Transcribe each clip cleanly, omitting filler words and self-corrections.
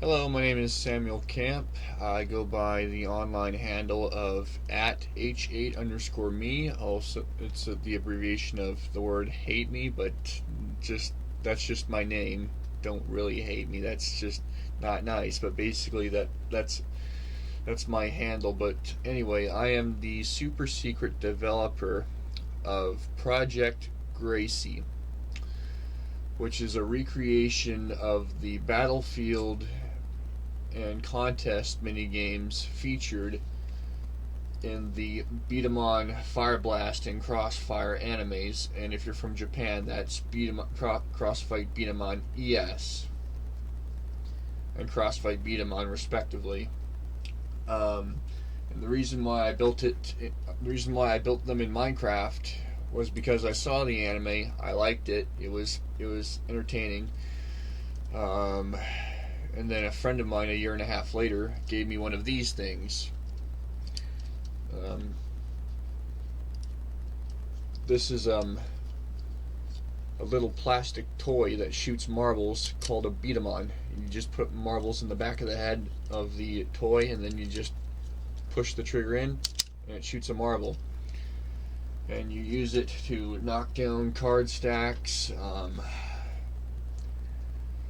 Hello, my name is Samuel Camp. I go by the online handle of at h8_me. Also, it's the abbreviation of the word hate me, but that's just my name. Don't really hate me. That's just not nice. But basically, that's my handle. But anyway, I am the super secret developer of Project Gracie, which is a recreation of the Battlefield and contest mini games featured in the Beat 'em on Fire Blast and Crossfire animes. And if you're from Japan, that's Crossfight Beat 'em on ES and Crossfight Beat 'em on respectively. And the reason why I built them in Minecraft was because I saw the anime. I liked it. It was entertaining. And then a friend of mine a year and a half later gave me one of these things. This is a little plastic toy that shoots marbles called a beat 'em on. You just put marbles in the back of the head of the toy, and then you just push the trigger in, and it shoots a marble. And you use it to knock down card stacks,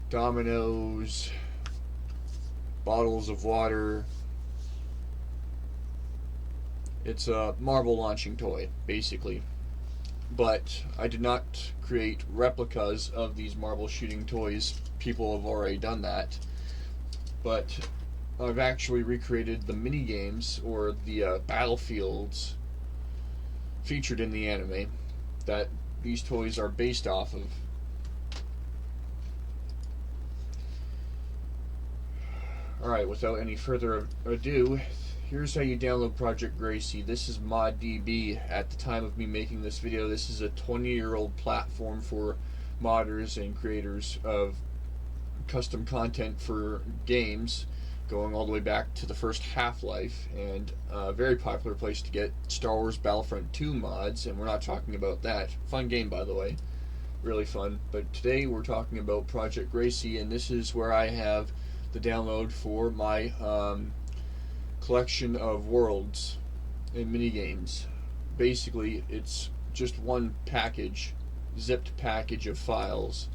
dominoes, bottles of water. It's a marble launching toy, basically. But I did not create replicas of these marble shooting toys. People have already done that. But I've actually recreated the mini games, or the battlefields featured in the anime that these toys are based off of. Alright, without any further ado, here's how you download Project Gracie. This is ModDB. At the time of me making this video, this is a 20-year-old platform for modders and creators of custom content for games, going all the way back to the first Half-Life, and a very popular place to get Star Wars Battlefront 2 mods, and we're not talking about that. Fun game, by the way. Really fun. But today we're talking about Project Gracie, and this is where I have the download for my collection of worlds and minigames. Basically, it's just one package, zipped package of files,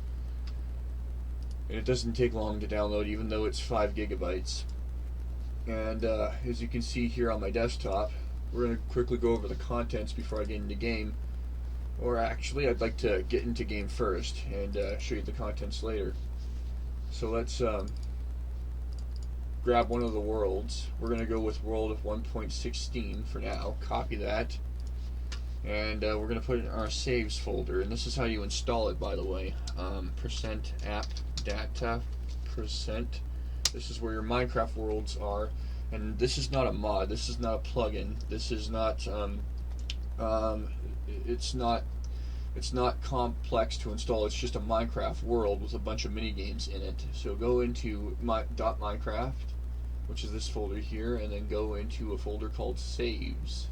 and it doesn't take long to download, even though it's 5 gigabytes. And as you can see here on my desktop, we're going to quickly go over the contents before I get into game. Or actually, I'd like to get into game first and show you the contents later. So let's grab one of the worlds. We're going to go with world of 1.16 for now. Copy that. And we're going to put it in our saves folder. And this is how you install it, by the way. Percent app data percent. This is where your Minecraft worlds are. And this is not a mod. This is not a plugin. This is not... it's not complex to install. It's just a Minecraft world with a bunch of mini games in it. So go into .minecraft, which is this folder here, and then go into a folder called saves.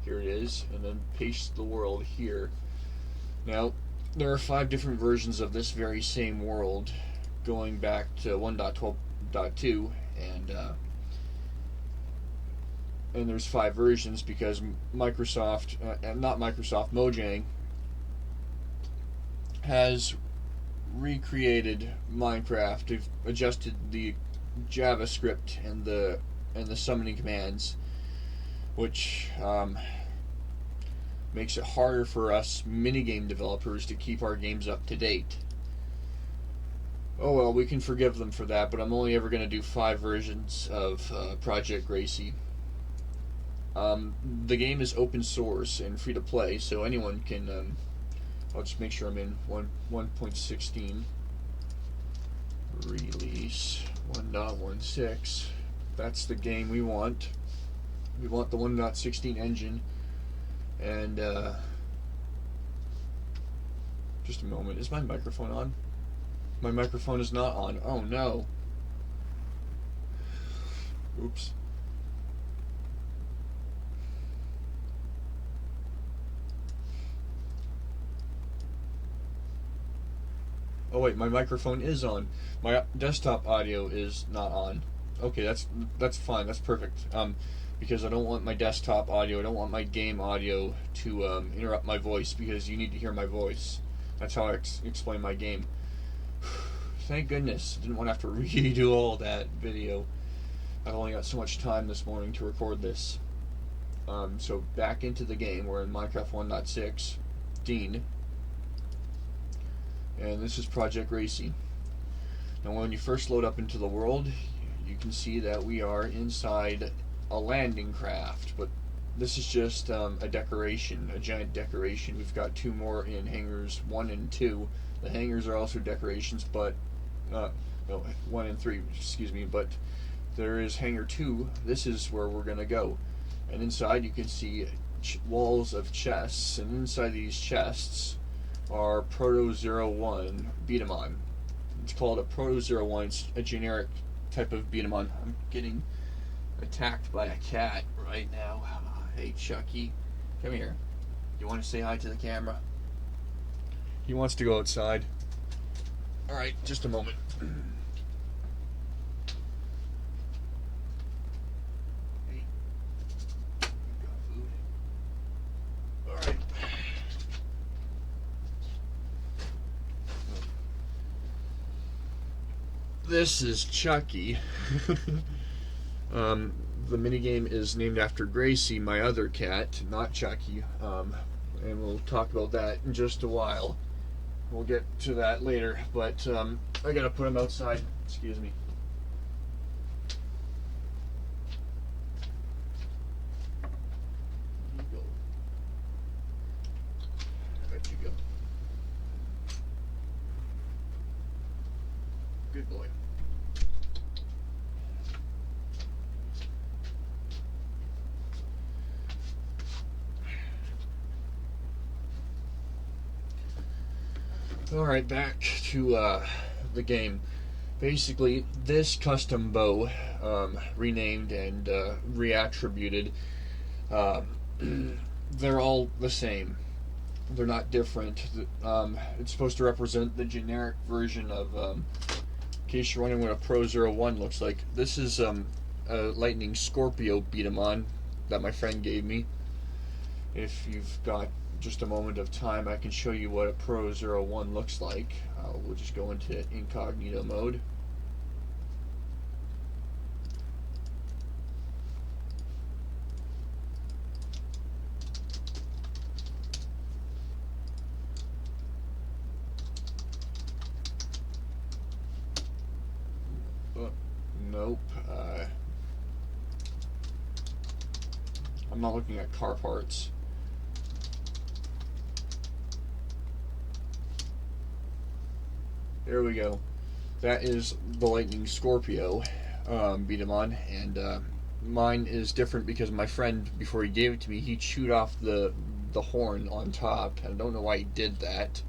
Here it is, and then paste the world here. Now, there are 5 different versions of this very same world, going back to 1.12.2, and there's 5 versions because Mojang has recreated Minecraft. They've adjusted the JavaScript and the summoning commands, which makes it harder for us minigame developers to keep our games up to date. Oh well, we can forgive them for that, but I'm only ever going to do 5 versions of Project Gracie. The game is open source and free to play, so anyone can... I'll just make sure I'm in 1.16. Release 1.16. That's the game we want. We want the 1.16 engine. And just a moment. Is my microphone on? My microphone is not on. Oh no. Oops. Oh wait, my microphone is on. My desktop audio is not on. Okay, that's fine. That's perfect. Because I don't want my desktop audio, I don't want my game audio to interrupt my voice, because you need to hear my voice. That's how I explain my game. Thank goodness. Didn't want to have to redo all that video. I've only got so much time this morning to record this. So back into the game. We're in Minecraft 1.6, Dean. And this is Project Gracie. Now when you first load up into the world, you can see that we are inside a landing craft, but this is just a decoration, a giant decoration. We've got two more in hangars 1 and 2. The hangars are also decorations, but no, 1 and 3, excuse me, but there is hangar 2. This is where we're gonna go, and inside you can see walls of chests, and inside these chests are Proto-01 Beat-em-on. It's called a Proto-01. It's a generic type of beat-em-on. I'm getting attacked by a cat right now. Hey Chucky, come here. You want to say hi to the camera? He wants to go outside. Alright, just a moment. Hey, you got food? Alright. This is Chucky. The minigame is named after Gracie, my other cat, not Chucky. And we'll talk about that in just a while. We'll get to that later, but I gotta put him outside. Excuse me. There you go. There you go. Good boy. Alright, back to the game. Basically, this custom bow, renamed and reattributed, they're all the same. They're not different. It's supposed to represent the generic version of, in case you're wondering what a Pro-01 looks like, this is a Lightning Scorpio beat-em-on that my friend gave me. If you've got just a moment of time, I can show you what a Pro-01 looks like. We'll just go into incognito mode. Nope. I'm not looking at car parts. There we go. That is the Lightning Scorpio beat-em-on, and mine is different because my friend, before he gave it to me, he chewed off the horn on top. I don't know why he did that.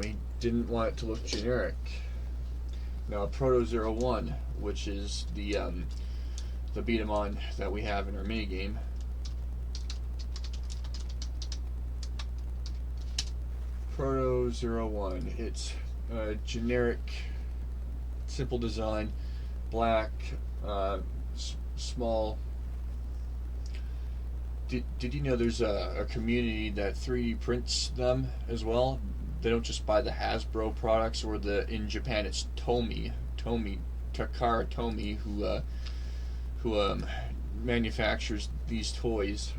He didn't want it to look generic. Now, Proto-01, which is the beat-em-on that we have in our minigame. Proto-01. It's generic, simple design, black, small. Did you know there's a community that 3D prints them as well? They don't just buy the Hasbro products, or in Japan it's Takara Tomy, who manufactures these toys.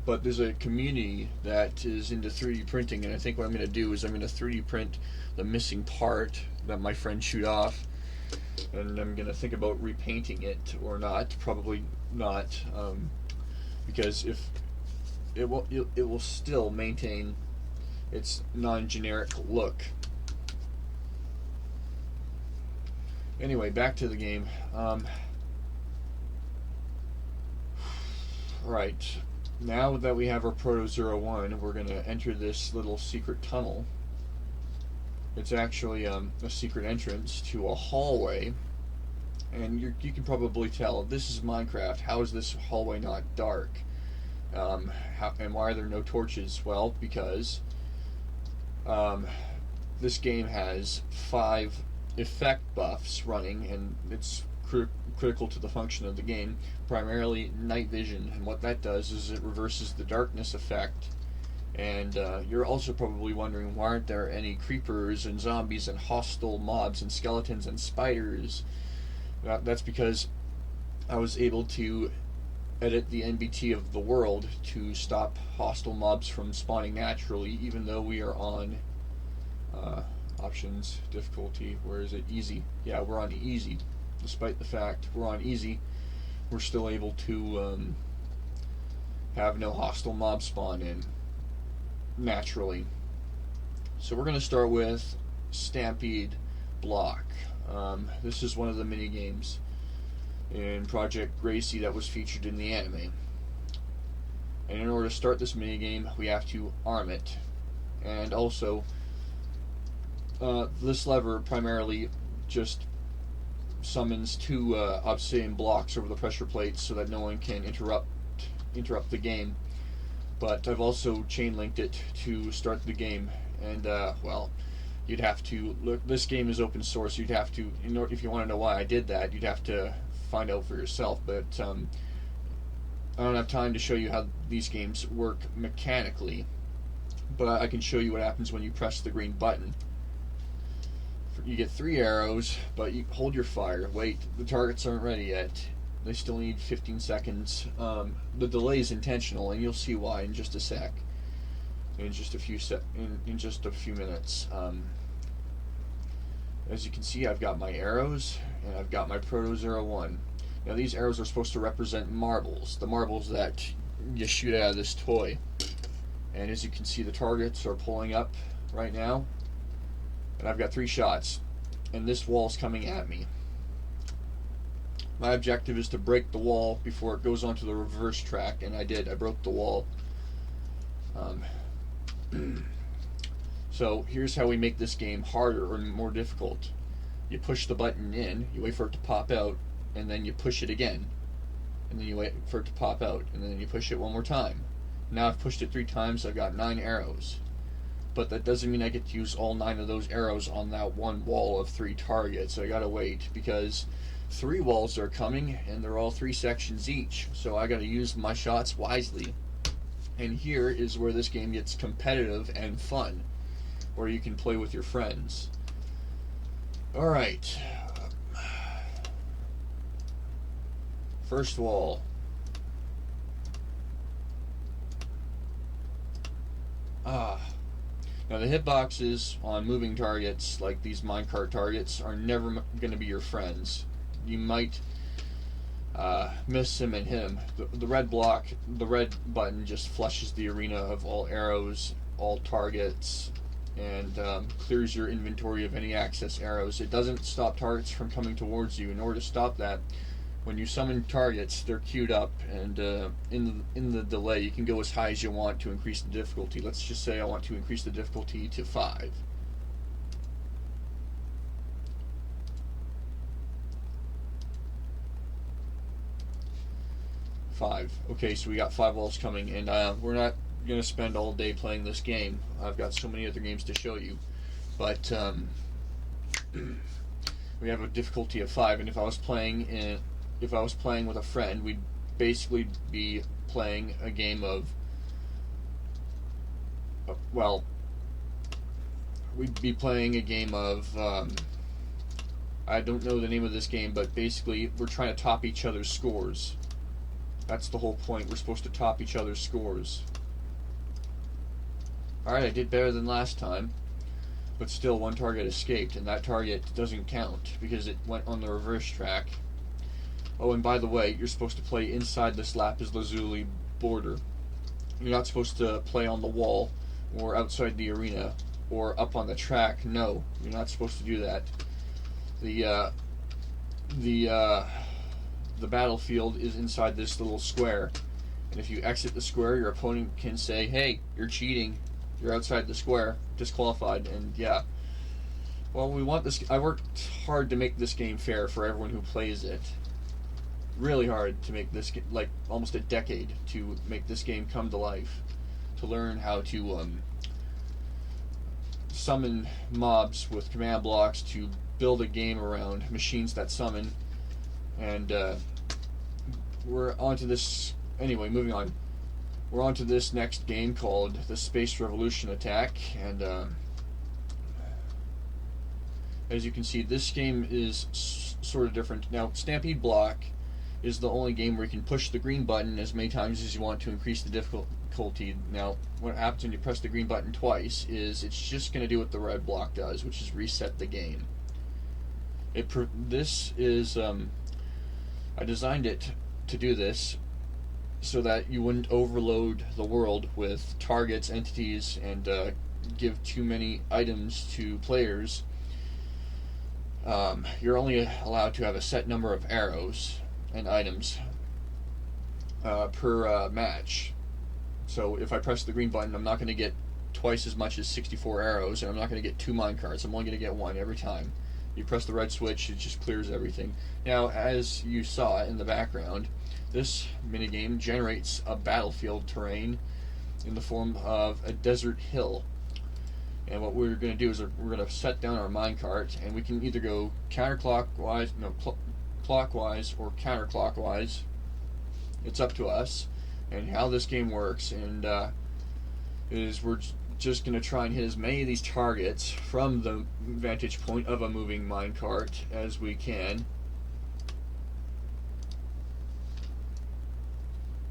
But there's a community that is into 3D printing, and I think what I'm going to do is I'm going to 3D print the missing part that my friend chewed off, and I'm going to think about repainting it or not. Probably not, because if it will still maintain its non-generic look. Anyway, back to the game. Right. Now that we have our Proto-01, we're going to enter this little secret tunnel. It's actually a secret entrance to a hallway, and you can probably tell, this is Minecraft. How is this hallway not dark? And why are there no torches? Well, because This game has 5 effect buffs running, and it's critical to the function of the game. Primarily night vision, and what that does is it reverses the darkness effect. And you're also probably wondering, why aren't there any creepers and zombies and hostile mobs and skeletons and spiders? That's because I was able to edit the NBT of the world to stop hostile mobs from spawning naturally, even though we are on options, difficulty, where is it? Easy. Yeah, we're on easy. Despite the fact we're on easy, we're still able to have no hostile mob spawn in naturally. So we're going to start with Stampede Block. This is one of the mini games in Project Gracie that was featured in the anime. And in order to start this mini game, we have to arm it. And also, this lever primarily just summons 2 obsidian blocks over the pressure plates so that no one can interrupt the game. But I've also chain linked it to start the game, and well, you'd have to look. This game is open source. You'd have to, if you want to know why I did that, you'd have to find out for yourself. But I don't have time to show you how these games work mechanically. But I can show you what happens when you press the green button. You get 3 arrows, but you hold your fire. Wait, the targets aren't ready yet. They still need 15 seconds. The delay is intentional, and you'll see why in just a sec. In just a few minutes. As you can see, I've got my arrows, and I've got my Proto-01. Now, these arrows are supposed to represent marbles, the marbles that you shoot out of this toy. And as you can see, the targets are pulling up right now. And I've got 3 shots, and this wall's coming at me. My objective is to break the wall before it goes onto the reverse track, and I did. I broke the wall. So here's how we make this game harder or more difficult. You push the button in, you wait for it to pop out, and then you push it again. And then you wait for it to pop out, and then you push it one more time. Now I've pushed it 3 times, I've got 9 arrows. But that doesn't mean I get to use all 9 of those arrows on that one wall of 3 targets. So I gotta wait, because 3 walls are coming, and they're all 3 sections each. So I gotta use my shots wisely. And here is where this game gets competitive and fun, where you can play with your friends. Alright. First wall. Now the hitboxes on moving targets, like these minecart targets, are never going to be your friends. You might miss him and hit him. The red block, the red button just flushes the arena of all arrows, all targets, and clears your inventory of any excess arrows. It doesn't stop targets from coming towards you. In order to stop that, when you summon targets, they're queued up, and in the delay, you can go as high as you want to increase the difficulty. Let's just say I want to increase the difficulty to 5. Okay, so we got 5 walls coming, and we're not going to spend all day playing this game. I've got so many other games to show you, but we have a difficulty of 5, and if I was playing with a friend, we'd basically be playing a game of, we'd be playing a game of, I don't know the name of this game, but basically we're trying to top each other's scores. That's the whole point. We're supposed to top each other's scores. Alright, I did better than last time, but still 1 target escaped, and that target doesn't count because it went on the reverse track. Oh, and by the way, you're supposed to play inside this lapis lazuli border. You're not supposed to play on the wall or outside the arena or up on the track. No, you're not supposed to do that. The battlefield is inside this little square, and if you exit the square, your opponent can say, "Hey, you're cheating. You're outside the square, disqualified." And yeah, well, we want this. I worked hard to make this game fair for everyone who plays it. Really hard to make this, like almost a decade to make this game come to life, to learn how to summon mobs with command blocks to build a game around machines that summon. And we're on to this. Anyway, moving on. We're on to this next game called the Space Revolution Attack. And as you can see, this game is sort of different. Now, Stampede Block is the only game where you can push the green button as many times as you want to increase the difficulty. Now, what happens when you press the green button twice is it's just going to do what the red block does, which is reset the game. This is I designed it to do this so that you wouldn't overload the world with targets, entities, and give too many items to players. You're only allowed to have a set number of arrows and items per match. So if I press the green button, I'm not going to get twice as much as 64 arrows, and I'm not going to get 2 minecarts. I'm only going to get 1 every time. You press the red switch, it just clears everything. Now, as you saw in the background, this minigame generates a battlefield terrain in the form of a desert hill. And what we're going to do is we're going to set down our minecart, and we can either go clockwise or counterclockwise. It's up to us. And how this game works is we're just going to try and hit as many of these targets from the vantage point of a moving minecart as we can.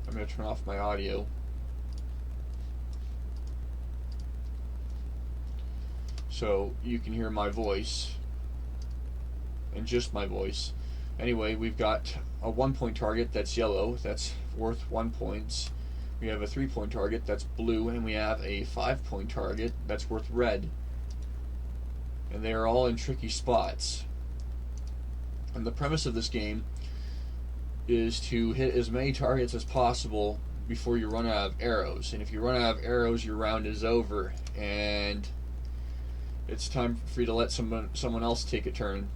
I'm going to turn off my audio. So you can hear my voice, and just my voice. Anyway, we've got a 1-point target that's yellow, that's worth 1 point. We have a 3-point target that's blue, and we have a 5-point target that's worth red. And they are all in tricky spots. And the premise of this game is to hit as many targets as possible before you run out of arrows. And if you run out of arrows, your round is over, and it's time for you to let someone else take a turn.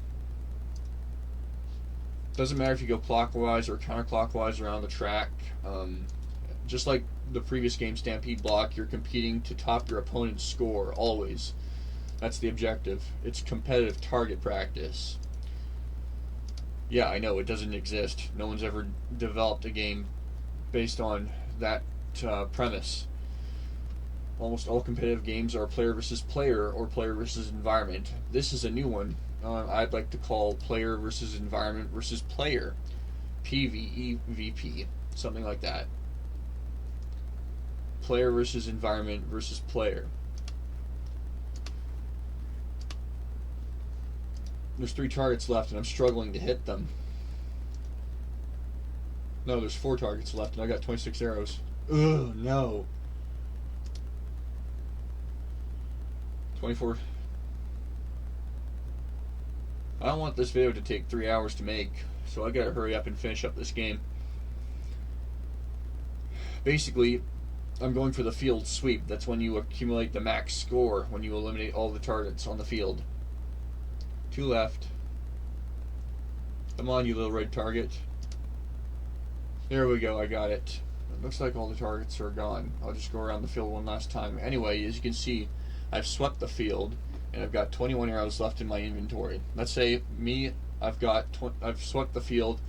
Doesn't matter if you go clockwise or counterclockwise around the track. Just like the previous game, Stampede Block, you're competing to top your opponent's score, always. That's the objective. It's competitive target practice. Yeah, I know, it doesn't exist. No one's ever developed a game based on that premise. Almost all competitive games are player versus player or player versus environment. This is a new one. I'd like to call player versus environment versus player. PvEVP. Something like that. Player versus environment versus player. There's 3 targets left, and I'm struggling to hit them. No, there's 4 targets left, and I got 26 arrows. Ugh, no. 24. I don't want this video to take 3 hours to make, so I gotta hurry up and finish up this game. Basically, I'm going for the field sweep. That's when you accumulate the max score, when you eliminate all the targets on the field. 2 left. Come on, you little red target. There we go, I got it. It looks like all the targets are gone. I'll just go around the field one last time. Anyway, as you can see, I've swept the field, and I've got 21 arrows left in my inventory. Let's say I've swept the field,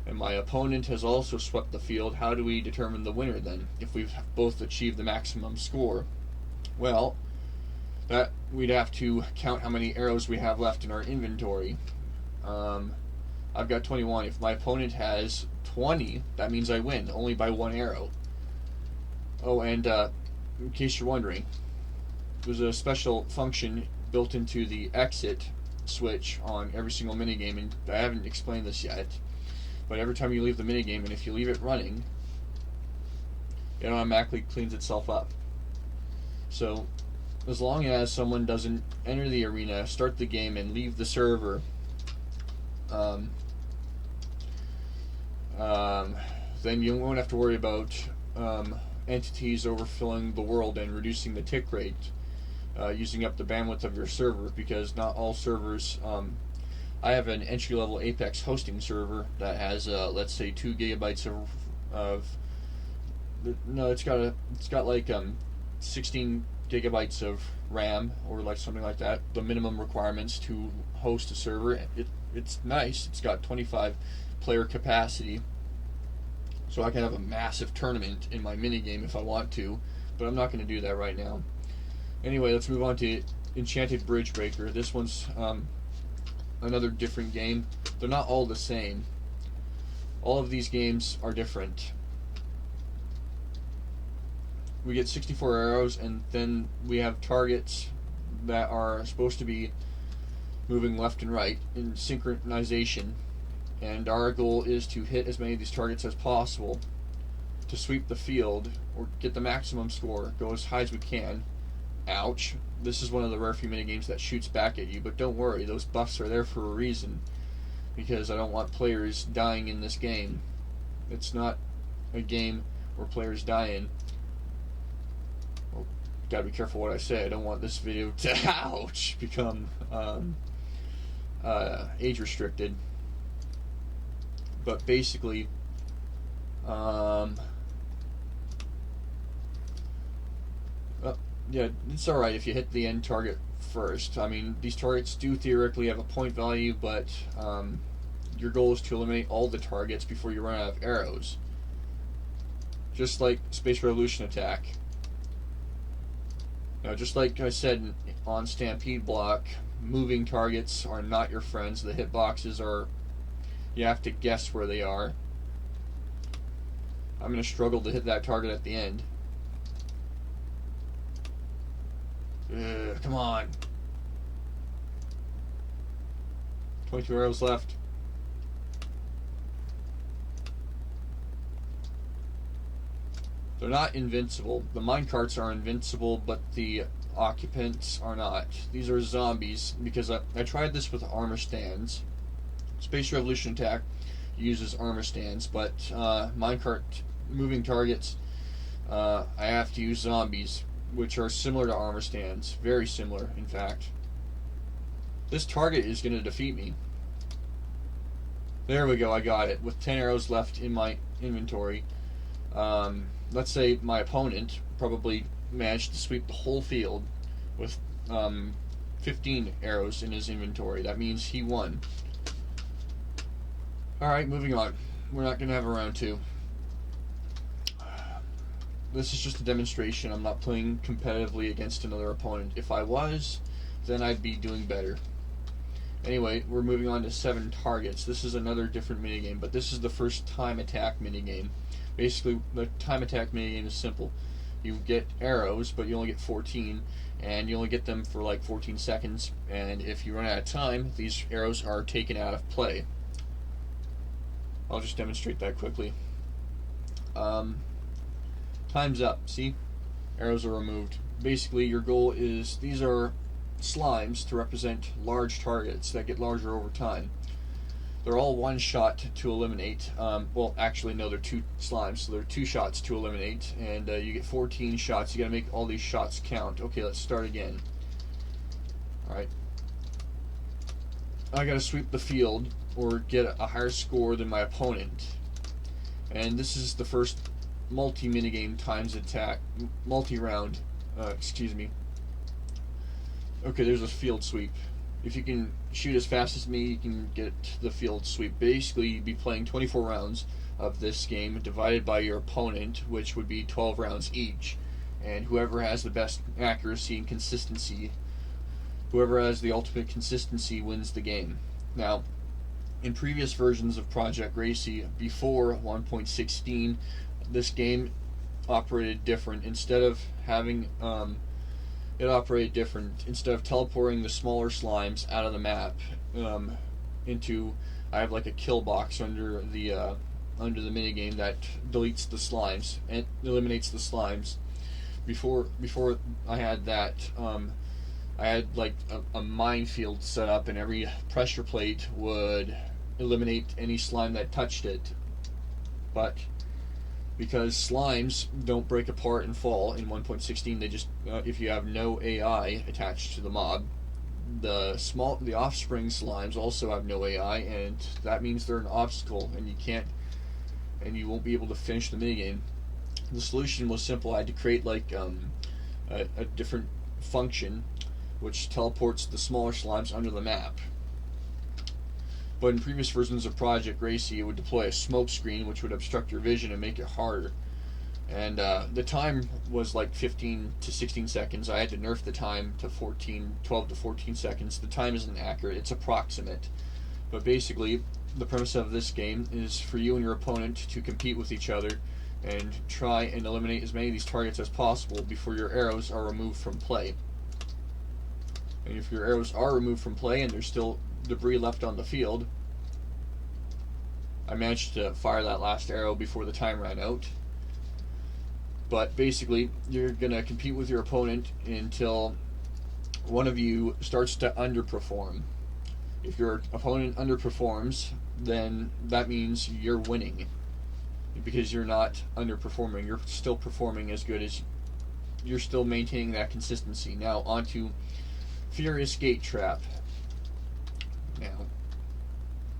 and my opponent has also swept the field. How do we determine the winner then, if we've both achieved the maximum score? Well, that we'd have to count how many arrows we have left in our inventory. I've got 21. If my opponent has 20, that means I win, only by 1 arrow. Oh, and in case you're wondering, there's a special function built into the exit switch on every single minigame, and I haven't explained this yet, but every time you leave the minigame, and if you leave it running, it automatically cleans itself up. So, as long as someone doesn't enter the arena, start the game, and leave the server, then you won't have to worry about entities overfilling the world and reducing the tick rate, using up the bandwidth of your server, because not all servers. I have an entry-level Apex hosting server that has, let's say, 2 gigabytes of no, it's got like 16 gigabytes of RAM or like something like that. The minimum requirements to host a server. It's nice. It's got 25 player capacity, so I can have a massive tournament in my minigame if I want to, but I'm not going to do that right now. Anyway, let's move on to Enchanted Bridge Breaker. This one's another different game. They're not all the same. All of these games are different. We get 64 arrows, and then we have targets that are supposed to be moving left and right in synchronization, and our goal is to hit as many of these targets as possible to sweep the field or get the maximum score, go as high as we can. Ouch. This is one of the rare few minigames that shoots back at you, but don't worry, those buffs are there for a reason, because I don't want players dying in this game. It's not a game where players die in. Well, gotta be careful what I say. I don't want this video to, ouch, become age restricted. But basically, yeah, it's alright if you hit the end target first. I mean, these targets do theoretically have a point value, but your goal is to eliminate all the targets before you run out of arrows. Just like Space Revolution Attack. Now, just like I said on Stampede Block, moving targets are not your friends. The hitboxes are, you have to guess where they are. I'm going to struggle to hit that target at the end. Come on. 22 arrows left. They're not invincible. The minecarts are invincible, but the occupants are not. These are zombies, because I tried this with armor stands. Space Revolution Attack uses armor stands, but minecart moving targets, I have to use zombies, which are similar to armor stands. Very similar, in fact. This target is going to defeat me. There we go, I got it. With 10 arrows left in my inventory. Let's say my opponent probably managed to sweep the whole field with 15 arrows in his inventory. That means he won. Alright, moving on. We're not going to have a round 2. This is just a demonstration. I'm not playing competitively against another opponent. If I was, then I'd be doing better. Anyway, we're moving on to 7 targets. This is another different minigame, but this is the first time attack minigame. Basically, the time attack minigame is simple. You get arrows, but you only get 14, and you only get them for like 14 seconds, and if you run out of time, these arrows are taken out of play. I'll just demonstrate that quickly. Time's up. See? Arrows are removed. Basically, your goal is, these are slimes to represent large targets that get larger over time. They're all one shot to eliminate. Well, actually, no, they're 2 slimes, so they're 2 shots to eliminate, and you get 14 shots. You gotta make all these shots count. Okay, let's start again. Alright. I gotta sweep the field, or get a higher score than my opponent. And this is the first multi-minigame times attack, multi-round, excuse me. Okay, there's a field sweep. If you can shoot as fast as me, you can get the field sweep. Basically, you'd be playing 24 rounds of this game, divided by your opponent, which would be 12 rounds each. And whoever has the best accuracy and consistency, whoever has the ultimate consistency wins the game. Now, in previous versions of Project Gracie, before 1.16, this game operated different. Instead of having, it operated different. Instead of teleporting the smaller slimes out of the map, into, I have like a kill box under the minigame that deletes the slimes and eliminates the slimes. Before I had that, I had like a minefield set up, and every pressure plate would eliminate any slime that touched it. But because slimes don't break apart and fall in 1.16, they just, if you have no AI attached to the mob, the offspring slimes also have no AI, and that means they're an obstacle, and you won't be able to finish the minigame. The solution was simple. I had to create like a different function which teleports the smaller slimes under the map. But in previous versions of Project Gracie, it would deploy a smoke screen which would obstruct your vision and make it harder. And the time was like 15 to 16 seconds. I had to nerf the time to 12 to 14 seconds. The time isn't accurate, it's approximate. But basically, the premise of this game is for you and your opponent to compete with each other and try and eliminate as many of these targets as possible before your arrows are removed from play. And if your arrows are removed from play and there's still debris left on the field, I managed to fire that last arrow before the time ran out. But basically, you're going to compete with your opponent until one of you starts to underperform. If your opponent underperforms, then that means you're winning. Because you're not underperforming. You're still performing as good as... You're still maintaining that consistency. Now, onto Furious Gate Trap. Now,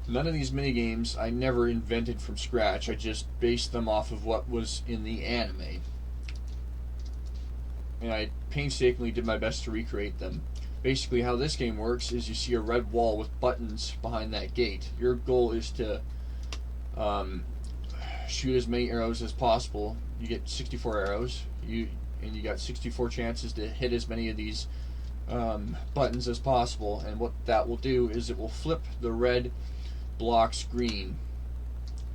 none of these minigames I never invented from scratch. I just based them off of what was in the anime. And I painstakingly did my best to recreate them. Basically, how this game works is you see a red wall with buttons behind that gate. Your goal is to shoot as many arrows as possible. You get 64 arrows, and you got 64 chances to hit as many of these buttons as possible. And what that will do is it will flip the red blocks green,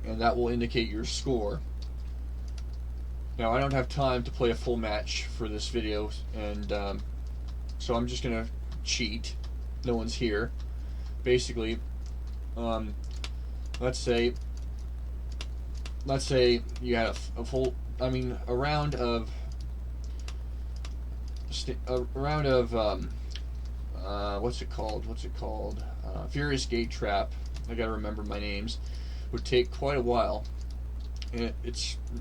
and that will indicate your score. Now, I don't have time to play a full match for this video, and so I'm just going to cheat. No one's here. Basically, let's say you had a round of what's it called? Furious Gate Trap. I gotta remember my names. Would take quite a while. And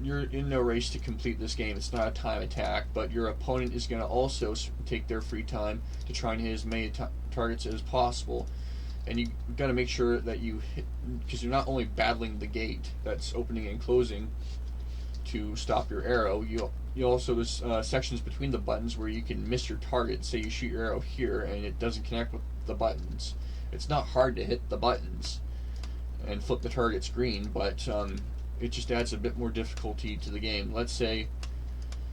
you're in no race to complete this game. It's not a time attack, but your opponent is going to also take their free time to try and hit as many targets as possible. And you got to make sure that you hit, because you're not only battling the gate that's opening and closing to stop your arrow. You also there's sections between the buttons where you can miss your target. Say you shoot your arrow here and it doesn't connect with the buttons. It's not hard to hit the buttons and flip the targets green, but it just adds a bit more difficulty to the game. Let's say,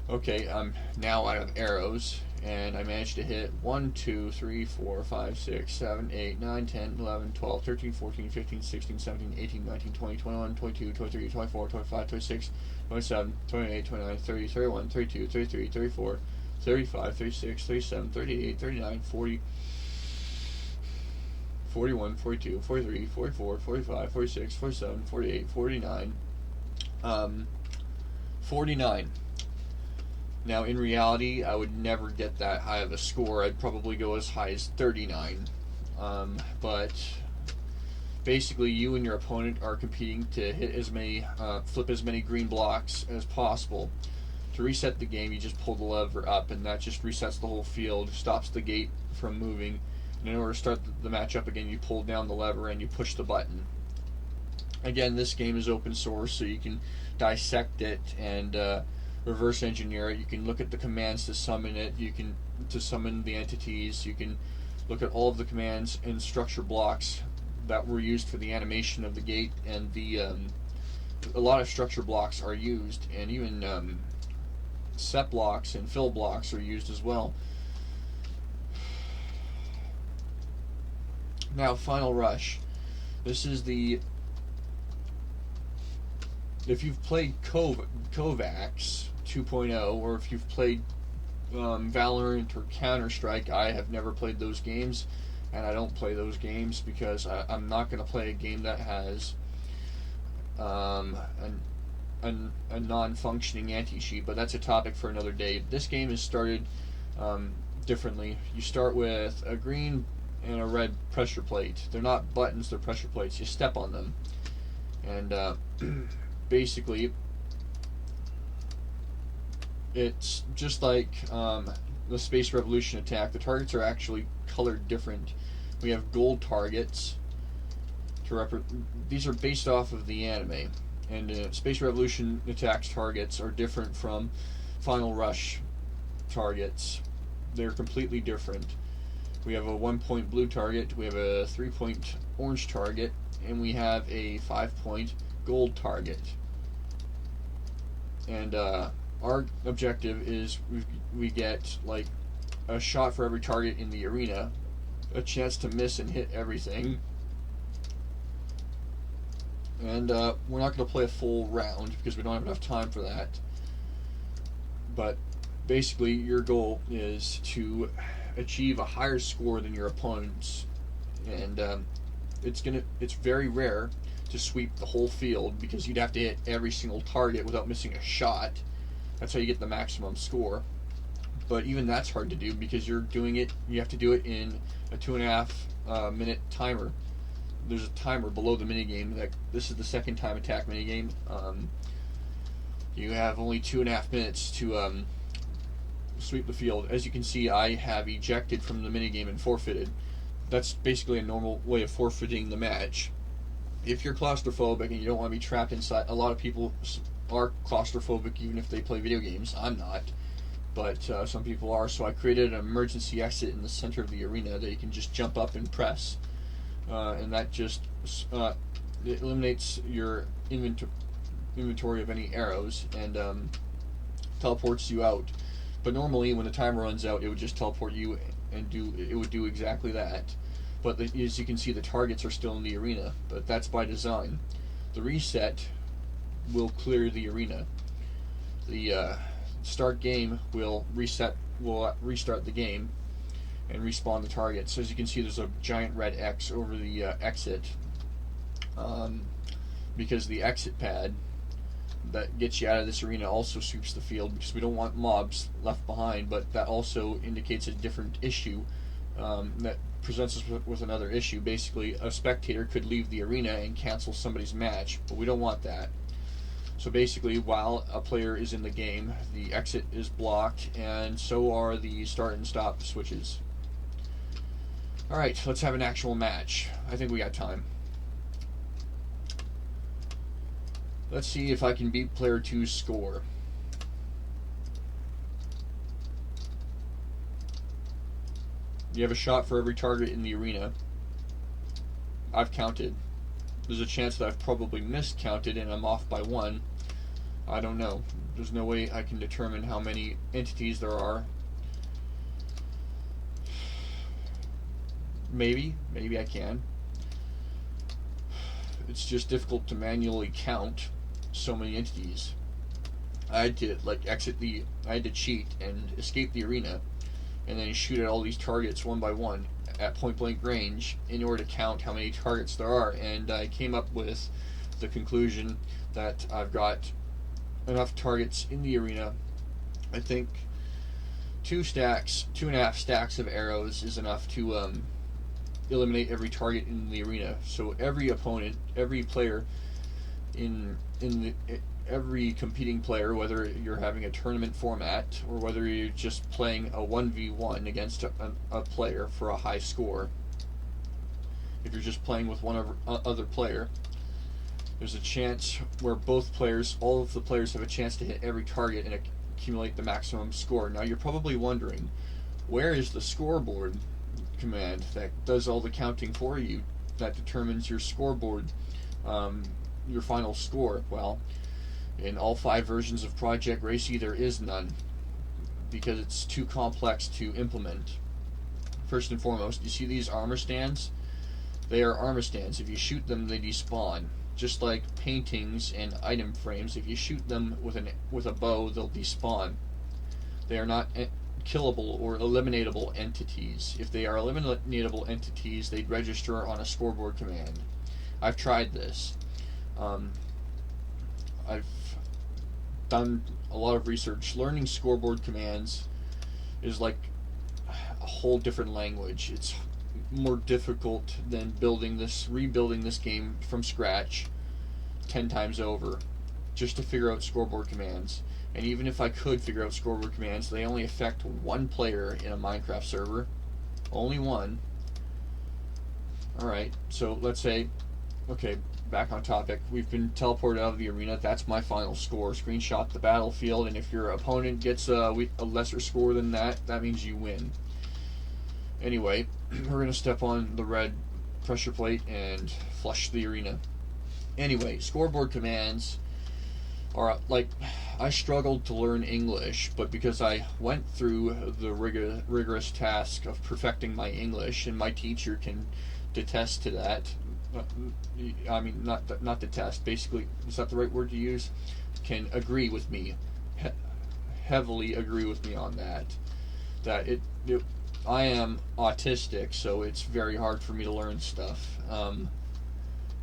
okay, I'm now out of arrows, and I managed to hit 1, 2, 3, 4, 5, 6, 7, 8, 9, 10, 11, 12, 13, 14, 15, 16, 17, 18, 19, 20, 21, 22, 23, 24, 25, 26, 27, 28, 29, 30, 31, 32, 33, 34, 35, 36, 37, 38, 39, 40, 41, 42, 43, 44, 45, 46, 47, 48, 49, 49. Now, in reality, I would never get that high of a score. I'd probably go as high as 39. But basically, you and your opponent are competing to hit as many, flip as many green blocks as possible. To reset the game, you just pull the lever up, and that just resets the whole field, stops the gate from moving. And in order to start the match up again, you pull down the lever and you push the button. Again, this game is open source, so you can dissect it and reverse engineer it. You can look at the commands to summon it. You can to summon the entities. You can look at all of the commands and structure blocks that were used for the animation of the gate, and a lot of structure blocks are used, and even set blocks and fill blocks are used as well. Now, Final Rush. This is if you've played Kovacs 2.0, or if you've played Valorant or Counter-Strike, I have never played those games, and I don't play those games because I'm not going to play a game that has a non-functioning anti-cheat, but that's a topic for another day. This game is started differently. You start with a green and a red pressure plate. They're not buttons, they're pressure plates. You step on them. And basically, it's just like the Space Revolution attack. The targets are actually colored different. We have gold targets. These are based off of the anime. And Space Revolution attacks targets are different from Final Rush targets. They're completely different. We have a 1-point blue target, we have a 3-point orange target, and we have a 5-point gold target. And our objective is we get like a shot for every target in the arena, a chance to miss and hit everything. And we're not going to play a full round because we don't have enough time for that. But basically, your goal is to achieve a higher score than your opponents, and it's very rare to sweep the whole field because you'd have to hit every single target without missing a shot. That's how you get the maximum score. But even that's hard to do because you have to do it in a 2.5 minute timer. There's a timer below the minigame. This is the second time attack minigame. You have only 2.5 minutes to sweep the field. As you can see, I have ejected from the minigame and forfeited. That's basically a normal way of forfeiting the match. If you're claustrophobic and you don't want to be trapped inside, a lot of people are claustrophobic even if they play video games. I'm not, but some people are. So I created an emergency exit in the center of the arena that you can just jump up and press, and that just it eliminates your inventory of any arrows and teleports you out. But normally when the timer runs out, it would just teleport you and it would do exactly that. But as you can see, the targets are still in the arena, but that's by design. The reset will clear the arena. The start game will restart the game and respawn the targets. So as you can see, there's a giant red X over the exit, because the exit pad that gets you out of this arena also sweeps the field because we don't want mobs left behind. But that also indicates a different issue that presents us with another issue. Basically, a spectator could leave the arena and cancel somebody's match, but we don't want that. So basically, while a player is in the game, the exit is blocked, and so are the start and stop switches. Alright, let's have an actual match. I think we got time. Let's see if I can beat player 2's score. You have a shot for every target in the arena. I've counted. There's a chance that I've probably miscounted and I'm off by 1. I don't know. There's no way I can determine how many entities there are. Maybe I can. It's just difficult to manually count so many entities. I had to I had to cheat and escape the arena and then shoot at all these targets one by one at point blank range in order to count how many targets there are, and I came up with the conclusion that I've got enough targets in the arena. I think 2.5 stacks of arrows is enough to eliminate every target in the arena. So every opponent, every player every competing player, whether you're having a tournament format or whether you're just playing a 1v1 against a player for a high score, if you're just playing with one other player, there's a chance where all of the players have a chance to hit every target and accumulate the maximum score. Now you're probably wondering, where is the scoreboard command that does all the counting for you, that determines your scoreboard, your final score? Well, in all 5 versions of Project Gracie, there is none because it's too complex to implement. First and foremost, you see these armor stands? They are armor stands. If you shoot them, they despawn. Just like paintings and item frames, if you shoot them with a bow, they'll despawn. They are not killable or eliminatable entities. If they are eliminatable entities, they'd register on a scoreboard command. I've tried this. I've done a lot of research. Learning scoreboard commands is like a whole different language. It's more difficult than rebuilding this game from scratch 10 times over just to figure out scoreboard commands. And even if I could figure out scoreboard commands, they only affect one player in a Minecraft server. Only one. Alright, so let's say Okay, back on topic. We've been teleported out of the arena. That's my final score. Screenshot the battlefield, and if your opponent gets a lesser score than that, that means you win. Anyway, we're going to step on the red pressure plate and flush the arena. Anyway, scoreboard commands are like, I struggled to learn English, but because I went through the rigorous task of perfecting my English, and my teacher can detest to that. I mean, not detest. Basically, is that the right word to use? Can agree with me, heavily agree with me on that. That I am autistic, so it's very hard for me to learn stuff.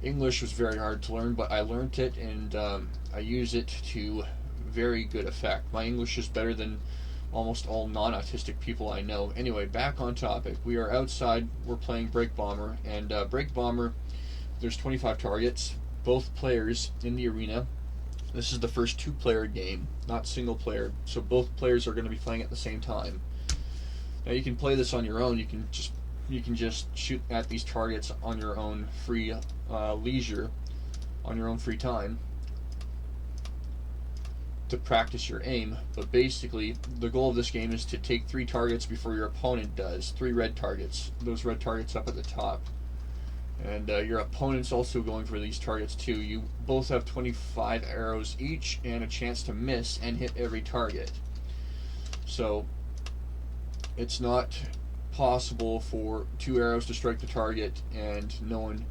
English was very hard to learn, but I learned it, and I use it to very good effect. My English is better than almost all non-autistic people I know. Anyway, back on topic. We are outside. We're playing Break Bomber, and Break Bomber, there's 25 targets, both players in the arena. This is the first two-player game, not single player, so both players are going to be playing at the same time. Now you can play this on your own. You can just shoot at these targets on your own free leisure, on your own free time, to practice your aim. But basically, the goal of this game is to take 3 targets before your opponent does. 3 red targets. Those red targets up at the top. And your opponent's also going for these targets too. You both have 25 arrows each and a chance to miss and hit every target. So it's not possible for 2 arrows to strike the target and no one,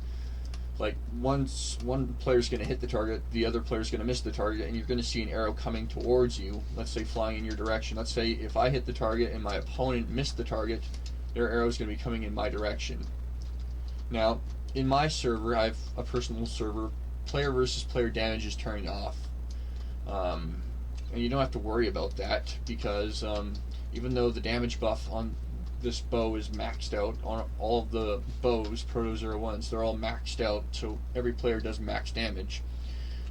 like, once one player's going to hit the target, the other player's going to miss the target, and you're going to see an arrow coming towards you, let's say flying in your direction. Let's say if I hit the target and my opponent missed the target, their arrow's going to be coming in my direction. Now, in my server, I have a personal server, player versus player damage is turned off. And you don't have to worry about that, because even though the damage buff on this bow is maxed out, on all of the bows, Proto-01s, they're all maxed out, so every player does max damage.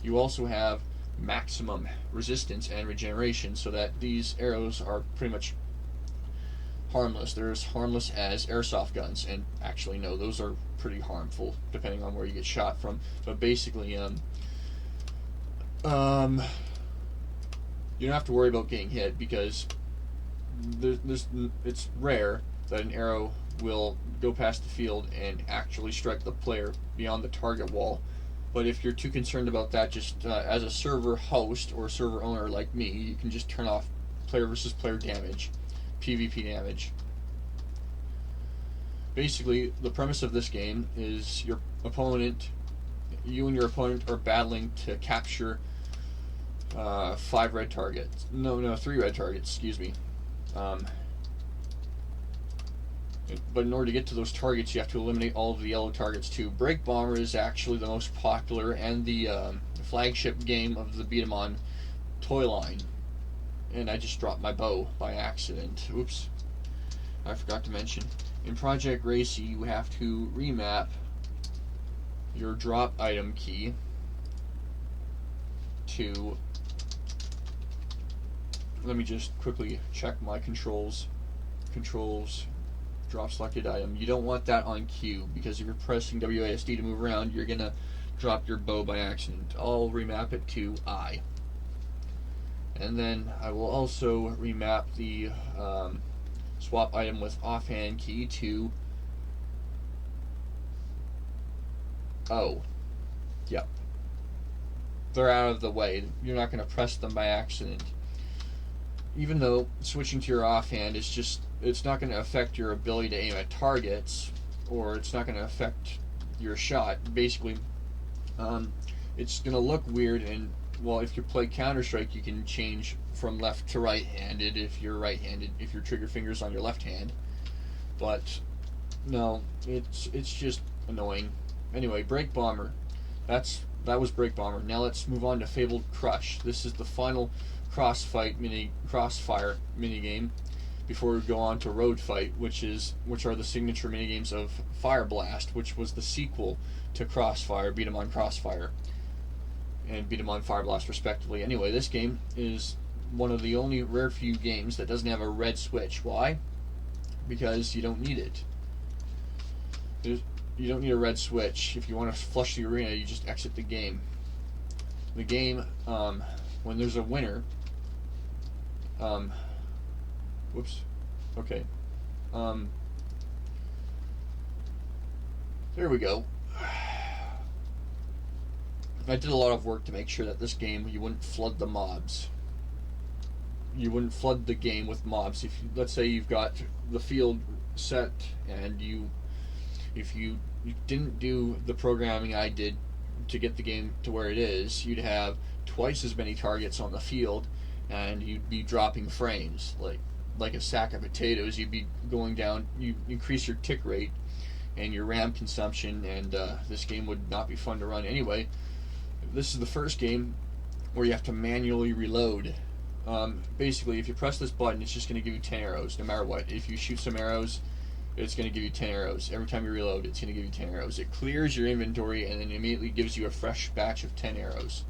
You also have maximum resistance and regeneration, so that these arrows are pretty much harmless. They're as harmless as airsoft guns, and actually no, those are pretty harmful depending on where you get shot from. But basically, you don't have to worry about getting hit, because it's rare that an arrow will go past the field and actually strike the player beyond the target wall. But if you're too concerned about that, just as a server host or server owner like me, you can just turn off player versus player damage, PvP damage. Basically, the premise of this game is you and your opponent are battling to capture 3 red targets, excuse me. But in order to get to those targets, you have to eliminate all of the yellow targets too. Break Bomber is actually the most popular and the flagship game of the Beat 'em On toy line. And I just dropped my bow by accident. Oops. I forgot to mention. In Project Gracie, you have to remap your drop item key to... Let me just quickly check my controls. Drop selected item. You don't want that on Q, because if you're pressing WASD to move around, you're gonna drop your bow by accident. I'll remap it to I. And then I will also remap the swap item with offhand key to O. Yep. They're out of the way. You're not going to press them by accident. Even though switching to your offhand is just, it's not going to affect your ability to aim at targets, or it's not going to affect your shot. Basically, it's going to look weird, and well, if you play Counter-Strike, you can change from left to right-handed if you're right-handed, if your trigger finger's on your left hand. But no, it's just annoying. Anyway, Break Bomber. That was Break Bomber. Now let's move on to Fabled Crush. This is the final crossfire minigame before we go on to Road Fight, which are the signature minigames of Fire Blast, which was the sequel to Crossfire, Beat 'em on Crossfire, and Beat 'em on Fire Blast, respectively. Anyway, this game is one of the only rare few games that doesn't have a red switch. Why? Because you don't need it. You don't need a red switch. If you want to flush the arena, you just exit the game. The game, when there's a winner, whoops, okay, there we go. I did a lot of work to make sure that this game, you wouldn't flood the mobs. You wouldn't flood the game with mobs. If you, let's say you've got the field set and if you didn't do the programming I did to get the game to where it is, you'd have twice as many targets on the field, and you'd be dropping frames like a sack of potatoes. You'd be going down. You increase your tick rate and your RAM consumption, and this game would not be fun to run anyway. This is the first game where you have to manually reload. Basically, if you press this button, it's just going to give you 10 arrows, no matter what. If you shoot some arrows, it's going to give you 10 arrows. Every time you reload, it's going to give you 10 arrows. It clears your inventory and then immediately gives you a fresh batch of 10 arrows.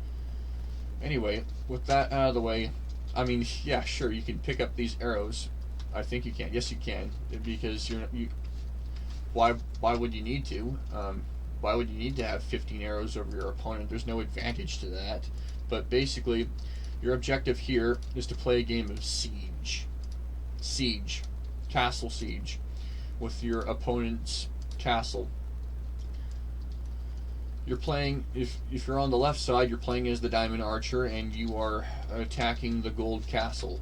Anyway, with that out of the way, I mean, yeah, sure, you can pick up these arrows. I think you can. Yes, you can, because why would you need to? Why would you need to have 15 arrows over your opponent? There's no advantage to that. But basically, your objective here is to play a game of castle siege, with your opponent's castle. You're playing, if you're on the left side, you're playing as the diamond archer, and you are attacking the gold castle.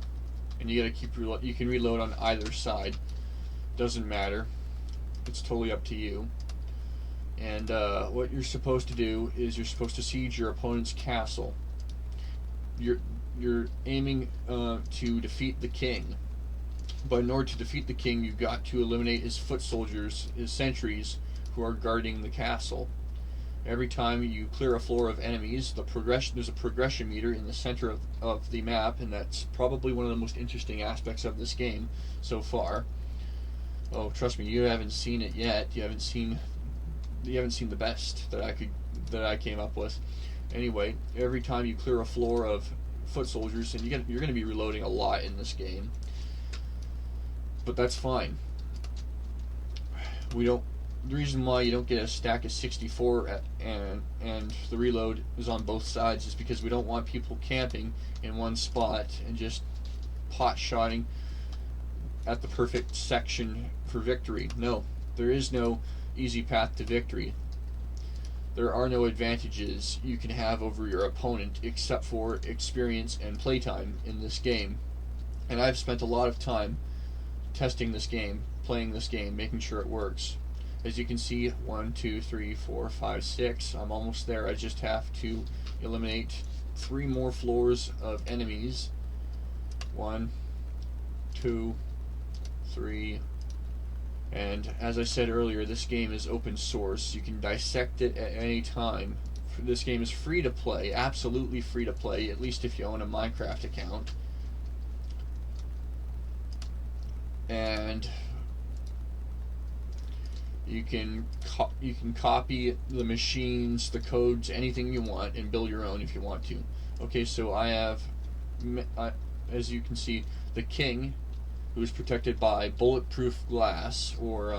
And you gotta keep you can reload on either side. Doesn't matter. It's totally up to you. And what you're supposed to do is you're supposed to siege your opponent's castle. You're aiming to defeat the king. But in order to defeat the king, you've got to eliminate his foot soldiers, his sentries, who are guarding the castle. Every time you clear a floor of enemies, there's a progression meter in the center of the map, and that's probably one of the most interesting aspects of this game so far. Oh, trust me, you haven't seen it yet. You haven't seen the best that I came up with. Anyway, every time you clear a floor of foot soldiers, and you're going to be reloading a lot in this game. But that's fine. The reason why you don't get a stack of 64 and the reload is on both sides is because we don't want people camping in one spot and just pot-shotting at the perfect section for victory. No, there is no easy path to victory. There are no advantages you can have over your opponent except for experience and playtime in this game. And I've spent a lot of time testing this game, playing this game, making sure it works. As you can see, 1, 2, 3, 4, 5, 6. I'm almost there. I just have to eliminate 3 more floors of enemies. 1, 2, 3. And as I said earlier, this game is open source. You can dissect it at any time. This game is free to play, absolutely free to play, at least if you own a Minecraft account. And you can copy the machines, the codes, anything you want, and build your own if you want to. Okay, so I have, as you can see, the king, who is protected by bulletproof glass or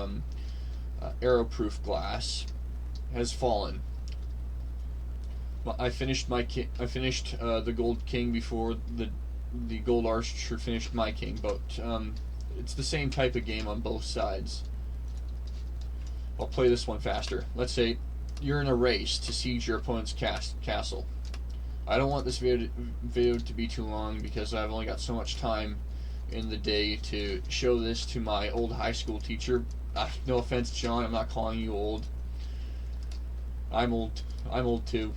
arrow-proof glass, has fallen. I finished the gold king before the gold archer finished my king, but it's the same type of game on both sides. I'll play this one faster. Let's say you're in a race to siege your opponent's castle. I don't want this video to be too long because I've only got so much time in the day to show this to my old high school teacher. No offense, John, I'm not calling you old. I'm old too.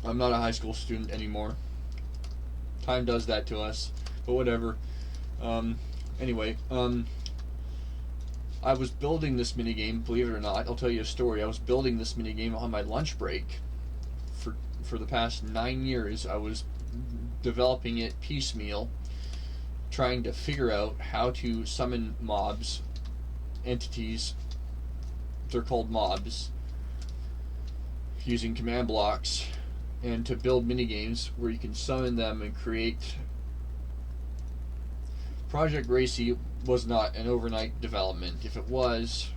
I'm not a high school student anymore. Time does that to us, but whatever. Anyway, I was building this minigame, believe it or not. I'll tell you a story. I was building this minigame on my lunch break. For the past 9 years, I was developing it piecemeal, trying to figure out how to summon mobs, entities, they're called mobs, using command blocks, and to build minigames where you can summon them and create. Project Gracie was not an overnight development. If it was,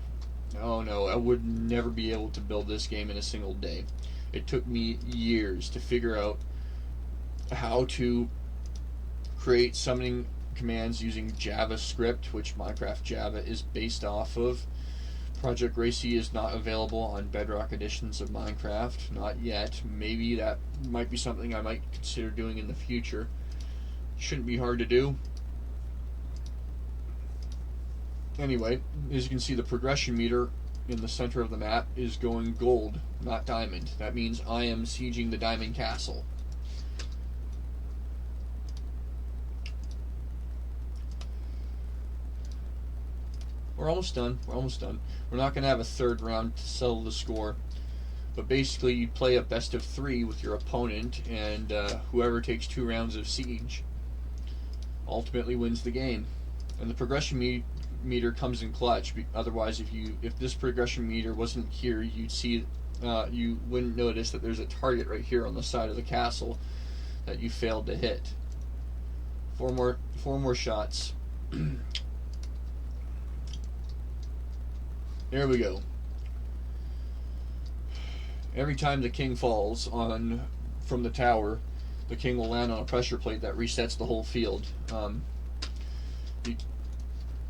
oh no, I would never be able to build this game in a single day. It took me years to figure out how to create summoning commands using JavaScript, which Minecraft Java is based off of. Project Gracie is not available on Bedrock editions of Minecraft, not yet. Maybe that might be something I might consider doing in the future. Shouldn't be hard to do. Anyway, as you can see, the progression meter in the center of the map is going gold, not diamond. That means I am sieging the diamond castle. We're almost done. We're almost done. We're not going to have a third round to settle the score. But basically, you play a best of 3 with your opponent, and whoever takes 2 rounds of siege ultimately wins the game. And the progression meter comes in clutch. Otherwise, if this progression meter wasn't here, you'd see you wouldn't notice that there's a target right here on the side of the castle that you failed to hit. Four more shots. There we go. Every time the king falls from the tower, the king will land on a pressure plate that resets the whole field.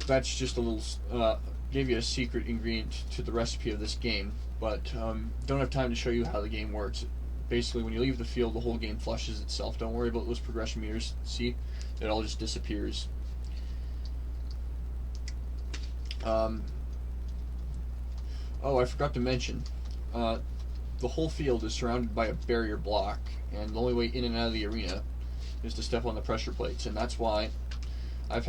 That's just a little gave you a secret ingredient to the recipe of this game, but don't have time to show you how the game works. Basically, when you leave the field, the whole game flushes itself. Don't worry about those progression meters. See, it all just disappears. Oh, I forgot to mention, the whole field is surrounded by a barrier block, and the only way in and out of the arena is to step on the pressure plates, and that's why I've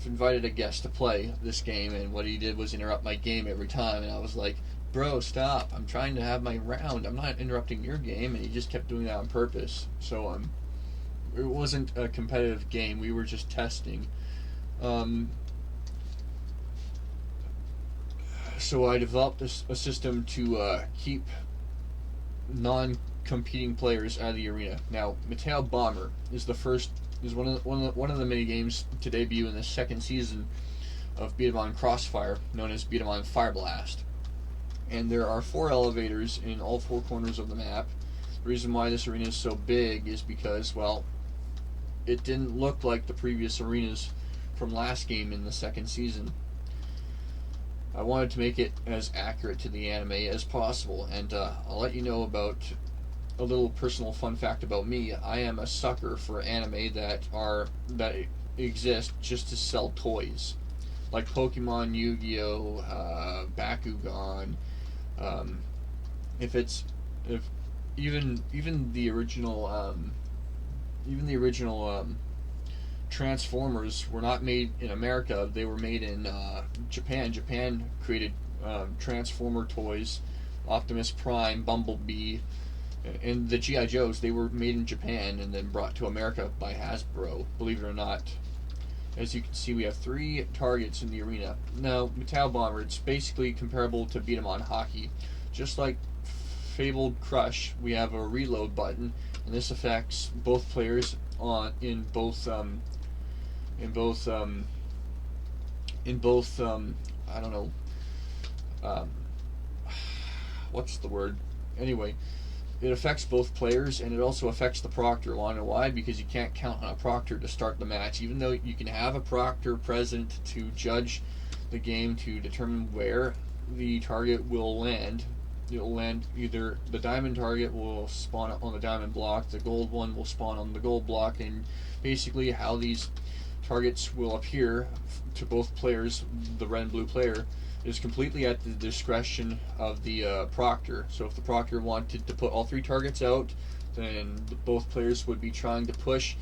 invited a guest to play this game, and what he did was interrupt my game every time, and I was like, bro, stop, I'm trying to have my round, I'm not interrupting your game, and he just kept doing that on purpose. So it wasn't a competitive game, we were just testing. So I developed a system to keep non-competing players out of the arena. Now, Meteo Bomber is one of the mini games to debut in the second season of Beat 'em on Crossfire, known as Beat 'em on Fire Blast. And there are 4 elevators in all 4 corners of the map. The reason why this arena is so big is because, well, it didn't look like the previous arenas from last game in the second season. I wanted to make it as accurate to the anime as possible, and I'll let you know about a little personal fun fact about me. I am a sucker for anime that exist just to sell toys, like Pokemon, Yu-Gi-Oh, Bakugan. If even the original Transformers were not made in America, they were made in Japan. Japan created Transformer toys, Optimus Prime, Bumblebee, and the G.I. Joes. They were made in Japan and then brought to America by Hasbro, believe it or not. As you can see, we have 3 targets in the arena. Now, Meteo Bomber, it's basically comparable to Beat 'em on Hockey. Just like Fabled Crush, we have a reload button, and this affects both players in both I don't know, what's the word? Anyway, it affects both players, and it also affects the proctor. Want to know why? Because you can't count on a proctor to start the match. Even though you can have a proctor present to judge the game to determine where the target will land. It'll land either the diamond target will spawn on the diamond block, the gold one will spawn on the gold block, and basically how these targets will appear to both players, the red and blue player, is completely at the discretion of the proctor. So if the proctor wanted to put all 3 targets out, then both players would be trying to push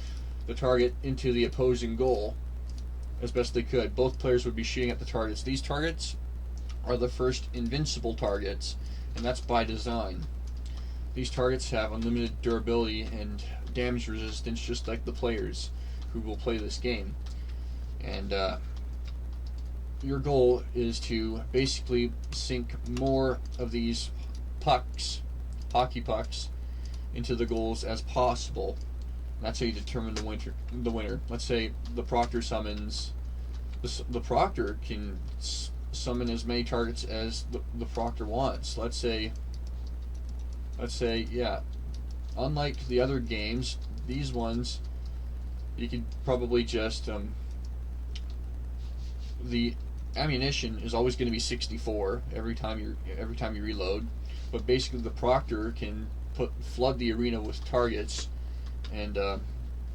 the target into the opposing goal as best they could. Both players would be shooting at the targets. These targets are the first invincible targets, and that's by design. These targets have unlimited durability and damage resistance, just like the players who will play this game. And your goal is to basically sink more of these pucks, hockey pucks, into the goals as possible. And that's how you determine the winner. Let's say the proctor summons. The proctor can summon as many targets as the proctor wants. Let's say, yeah, unlike the other games, these ones, you could probably just, the ammunition is always going to be 64 every time you reload, but basically the proctor can flood the arena with targets, and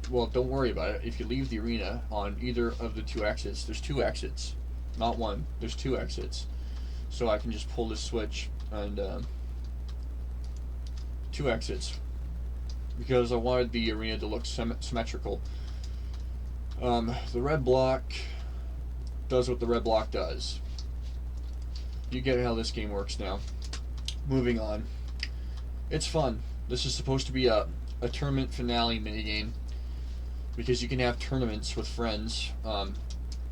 well, don't worry about it. If you leave the arena on either of the two exits, there's two exits, not one. There's two exits, so I can just pull this switch and two exits because I wanted the arena to look symmetrical. The red block does what the red block does. You get how this game works now. Moving on. It's fun. This is supposed to be a tournament finale minigame because you can have tournaments with friends,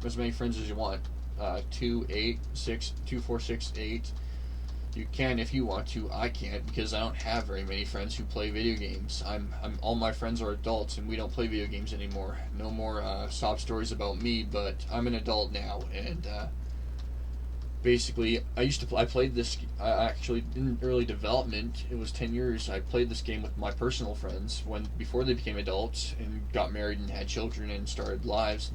as many friends as you want. 2, 8, 6, 2, 4, 6, 8. You can if you want to. I can't because I don't have very many friends who play video games. All my friends are adults and we don't play video games anymore. No more sob stories about me, but I'm an adult now, and basically I played this. I actually in early development. It was 10 years. I played this game with my personal friends before they became adults and got married and had children and started lives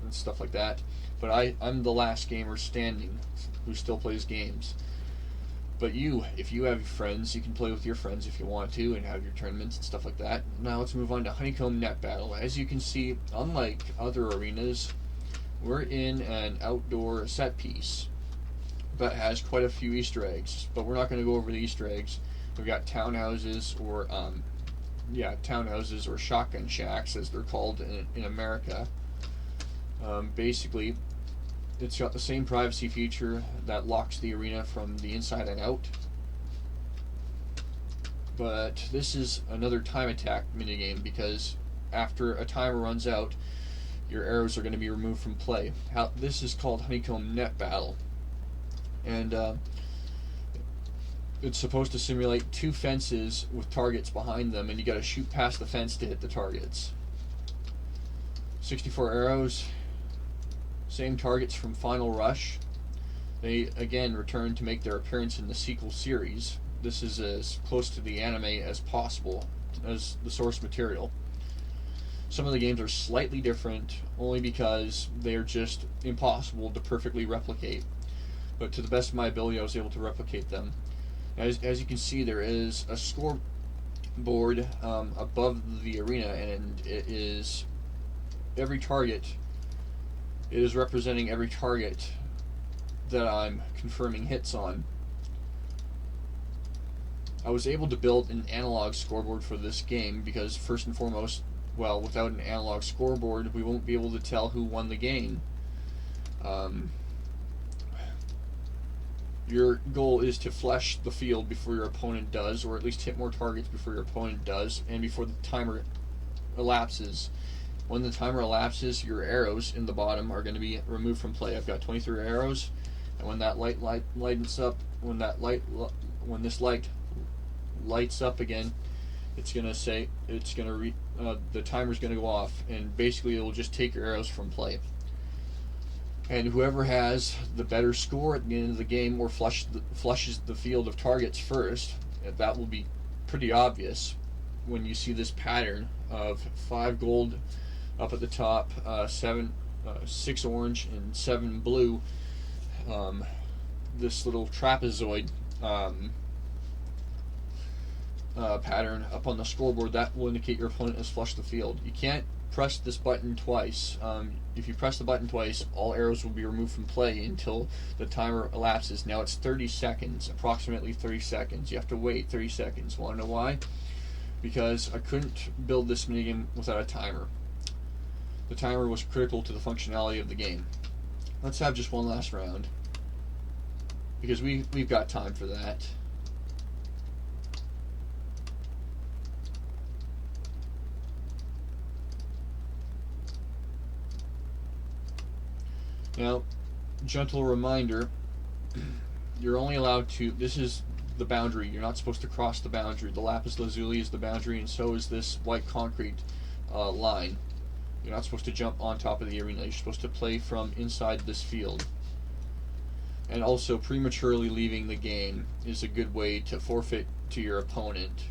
and stuff like that. But I'm the last gamer standing who still plays games. But if you have friends, you can play with your friends if you want to and have your tournaments and stuff like that. Now let's move on to Honeycomb Net Battle. As you can see, unlike other arenas, we're in an outdoor set piece that has quite a few Easter eggs. But we're not going to go over the Easter eggs. We've got townhouses or shotgun shacks, as they're called in America. Basically, it's got the same privacy feature that locks the arena from the inside and out. But this is another time attack minigame because after a timer runs out, your arrows are going to be removed from play. This is called Honeycomb Net Battle. And it's supposed to simulate two fences with targets behind them, and you got to shoot past the fence to hit the targets. 64 arrows. Same targets from Final Rush. They again return to make their appearance in the sequel series. This is as close to the anime as possible as the source material. Some of the games are slightly different only because they're just impossible to perfectly replicate. But to the best of my ability, I was able to replicate them. As you can see, there is a scoreboard above the arena, and it is every target. It is representing every target that I'm confirming hits on. I was able to build an analog scoreboard for this game because, first and foremost, well, without an analog scoreboard, we won't be able to tell who won the game. Your goal is to flush the field before your opponent does, or at least hit more targets before your opponent does, and before the timer elapses. When the timer elapses, your arrows in the bottom are going to be removed from play. I've got 23 arrows, and when that light lights up, when this light lights up again, it's going to say the timer's going to go off, and basically it will just take your arrows from play. And whoever has the better score at the end of the game or flushes the field of targets first, that will be pretty obvious when you see this pattern of 5 gold up at the top, 6 orange, and 7 blue. This little trapezoid pattern up on the scoreboard, that will indicate your opponent has flushed the field. You can't press this button twice. If you press the button twice, all arrows will be removed from play until the timer elapses. Now it's 30 seconds, approximately 30 seconds. You have to wait 30 seconds. Want to know why? Because I couldn't build this minigame without a timer. The timer was critical to the functionality of the game. Let's have just one last round, because we've got time for that. Now, gentle reminder, you're only allowed to, this is the boundary, you're not supposed to cross the boundary. The lapis lazuli is the boundary, and so is this white concrete line. You're not supposed to jump on top of the arena. You're supposed to play from inside this field. And also, prematurely leaving the game is a good way to forfeit to your opponent.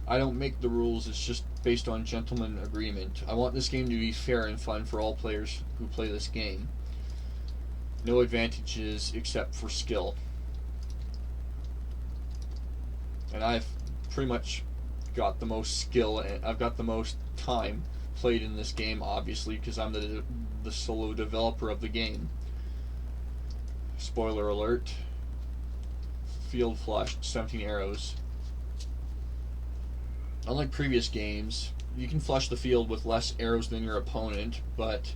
I don't make the rules, it's just based on gentleman agreement. I want this game to be fair and fun for all players who play this game. No advantages except for skill. And I've pretty much got the most skill, and I've got the most time played in this game, obviously, because I'm the solo developer of the game. Spoiler alert. Field flushed, 17 arrows. Unlike previous games, you can flush the field with less arrows than your opponent, but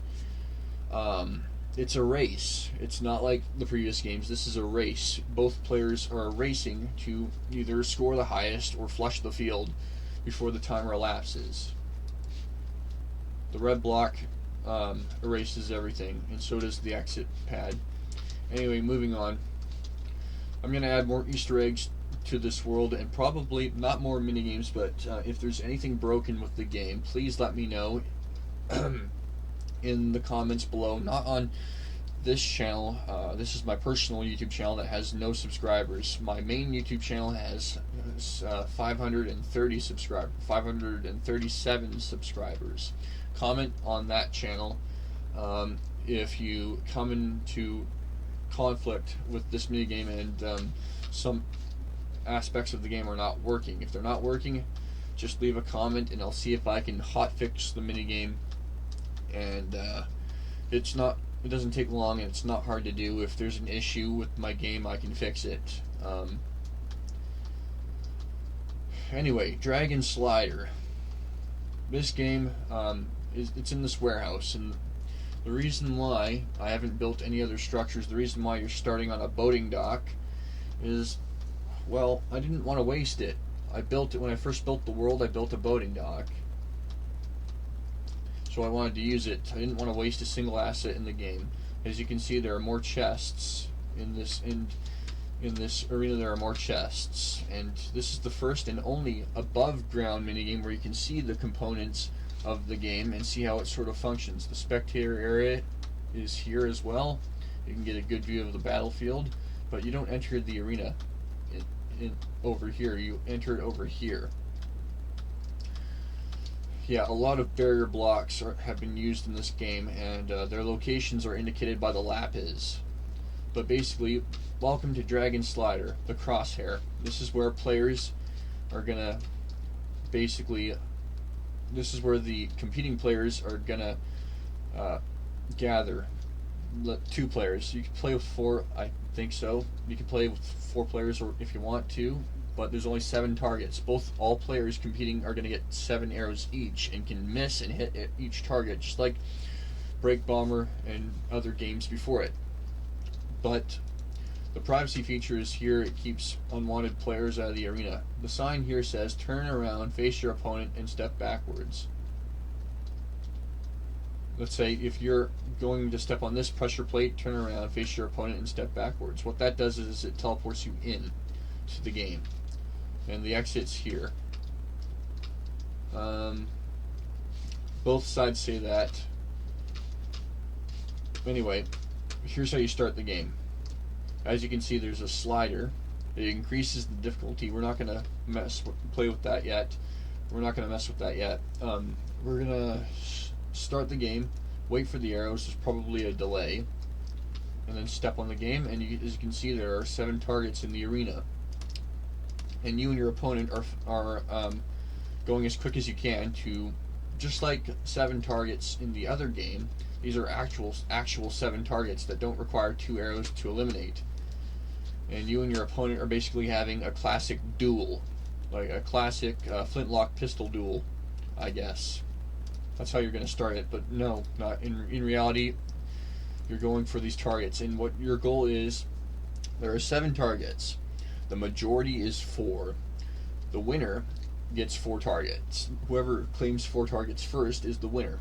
it's a race. It's not like the previous games. This is a race. Both players are racing to either score the highest or flush the field before the timer elapses. The red block erases everything, and so does the exit pad. Anyway, moving on. I'm going to add more Easter eggs to this world, and probably not more minigames, but if there's anything broken with the game, please let me know in the comments below. Not on this channel. This is my personal YouTube channel that has no subscribers. My main YouTube channel has 537 subscribers. Comment on that channel if you come into conflict with this minigame and some aspects of the game are not working. If they're not working, just leave a comment and I'll see if I can hotfix the minigame. And it doesn't take long, and it's not hard to do. If there's an issue with my game, I can fix it. Anyway, Dragon Slider. This game it's in this warehouse, and the reason why I haven't built any other structures, the reason why you're starting on a boating dock is, well, I didn't want to waste it. I built it when I first built the world. I built a boating dock, so I wanted to use it. I didn't want to waste a single asset in the game. As you can see, there are more chests in this arena. There are more chests, and this is the first and only above ground minigame where you can see the components of the game and see how it sort of functions. The spectator area is here as well. You can get a good view of the battlefield, but you don't enter the arena over here. You enter it over here. Yeah, a lot of barrier blocks have been used in this game, and their locations are indicated by the lapis. But basically, welcome to Dragon Slider, the crosshair. This is where players are gonna this is where the competing players are gonna gather. 2 players. You can play with 4, I think so. You can play with 4 players or if you want to, but there's only 7 targets. All players competing are going to get 7 arrows each and can miss and hit each target, just like Break Bomber and other games before it. But the privacy feature is here. It keeps unwanted players out of the arena. The sign here says, turn around, face your opponent, and step backwards. Let's say if you're going to step on this pressure plate, turn around, face your opponent, and step backwards. What that does is it teleports you in to the game. And the exit's here. Both sides say that. Anyway, here's how you start the game. As you can see, there's a slider. It increases the difficulty. We're not going to play with that yet. We're not going to mess with that yet. We're going to start the game, wait for the arrows. There's probably a delay, and then step on the game. And as you can see, there are 7 targets in the arena, and you and your opponent are going as quick as you can to, just like 7 targets in the other game. These are actual 7 targets that don't require 2 arrows to eliminate. And you and your opponent are basically having a classic duel, like a classic flintlock pistol duel, I guess. That's how you're going to start it, but no, not in reality. You're going for these targets, and what your goal is, there are 7 targets. The majority is 4. The winner gets 4 targets. Whoever claims 4 targets first is the winner.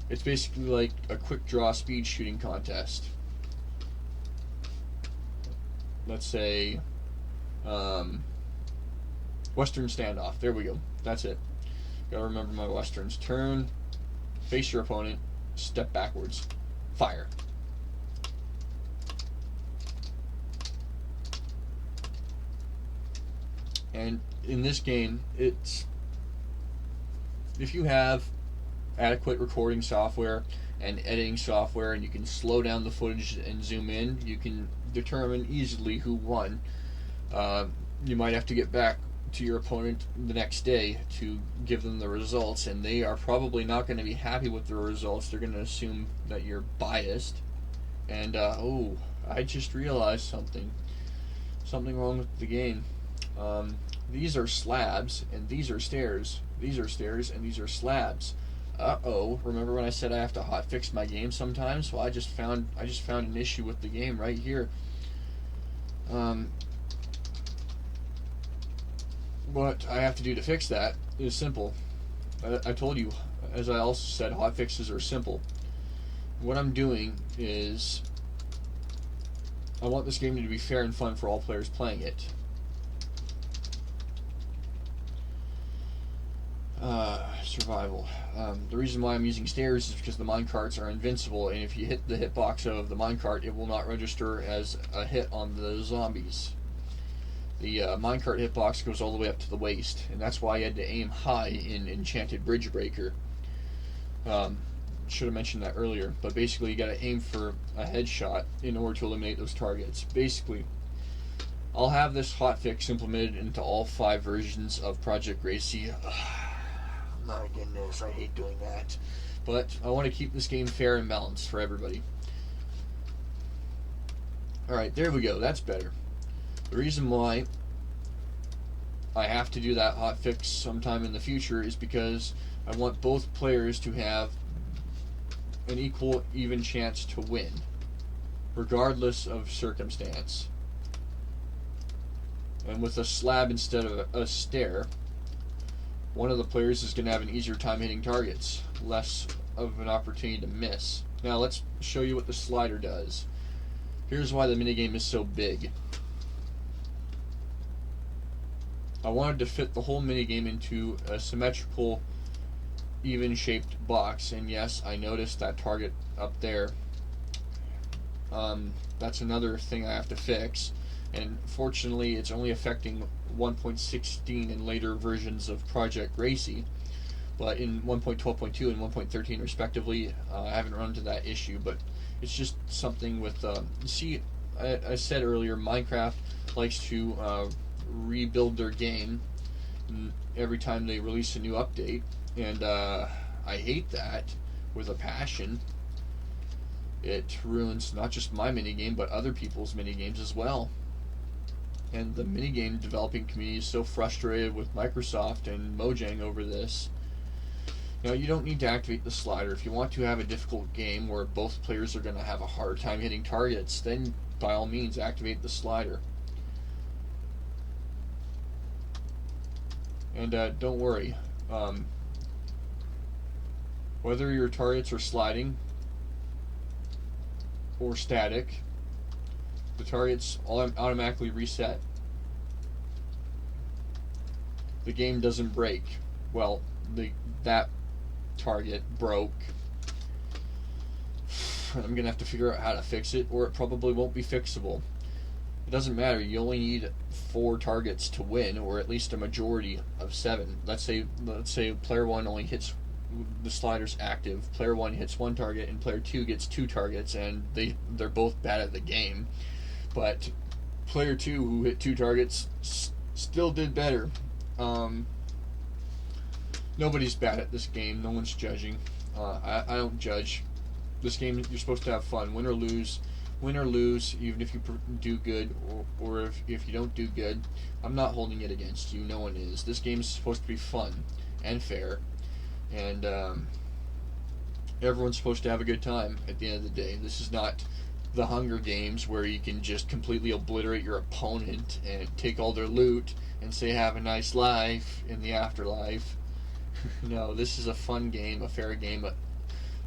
It's basically like a quick draw speed shooting contest. Let's say Western Standoff. There we go. That's it. Gotta remember my westerns. Turn, face your opponent, step backwards. Fire. And in this game, it's if you have adequate recording software and editing software, and you can slow down the footage and zoom in, you can determine easily who won. You might have to get back to your opponent the next day to give them the results, and they are probably not going to be happy with the results. They're going to assume that you're biased. And oh, I just realized something wrong with the game. These are slabs and these are stairs. These are stairs and these are slabs. Uh-oh, remember when I said I have to hotfix my game sometimes? Well, I just found an issue with the game right here. What I have to do to fix that is simple. I told you, as I also said, hotfixes are simple. What I'm doing is I want this game to be fair and fun for all players playing it. Survival. The reason why I'm using stairs is because the minecarts are invincible, and if you hit the hitbox of the minecart, it will not register as a hit on the zombies. The minecart hitbox goes all the way up to the waist, and that's why I had to aim high in Enchanted Bridge Breaker. Should have mentioned that earlier, but basically you got to aim for a headshot in order to eliminate those targets. Basically, I'll have this hotfix implemented into all 5 versions of Project Gracie. My goodness, I hate doing that. But I want to keep this game fair and balanced for everybody. Alright, there we go. That's better. The reason why I have to do that hotfix sometime in the future is because I want both players to have an equal, even chance to win, regardless of circumstance. And with a slab instead of a stair, one of the players is going to have an easier time hitting targets, less of an opportunity to miss. Now let's show you what the slider does. Here's why the minigame is so big. I wanted to fit the whole minigame into a symmetrical, even-shaped box, and yes, I noticed that target up there. That's another thing I have to fix, and fortunately it's only affecting 1.16 and later versions of Project Gracie, but in 1.12.2 and 1.13 respectively, I haven't run into that issue. But it's just something with see, I said earlier, Minecraft likes to rebuild their game every time they release a new update, and I hate that with a passion. It ruins not just my minigame, but other people's minigames as well. And the minigame developing community is so frustrated with Microsoft and Mojang over this. Now, you don't need to activate the slider. If you want to have a difficult game where both players are going to have a hard time hitting targets, then by all means activate the slider. And don't worry, whether your targets are sliding or static, the targets automatically reset. The game doesn't break. Well, that target broke. I'm gonna have to figure out how to fix it, or it probably won't be fixable. It doesn't matter. You only need 4 targets to win, or at least a majority of 7. Let's say player 1 only hits the slider's active. Player 1 hits 1 target, and player 2 gets 2 targets, and they're both bad at the game. But player 2, who hit 2 targets, still did better. Nobody's bad at this game. No one's judging. I don't judge. This game, you're supposed to have fun. Win or lose, even if you do good or if you don't do good. I'm not holding it against you. No one is. This game is supposed to be fun and fair, and everyone's supposed to have a good time at the end of the day. This is not the Hunger Games where you can just completely obliterate your opponent and take all their loot and say have a nice life in the afterlife. No, this is a fun game, a fair game.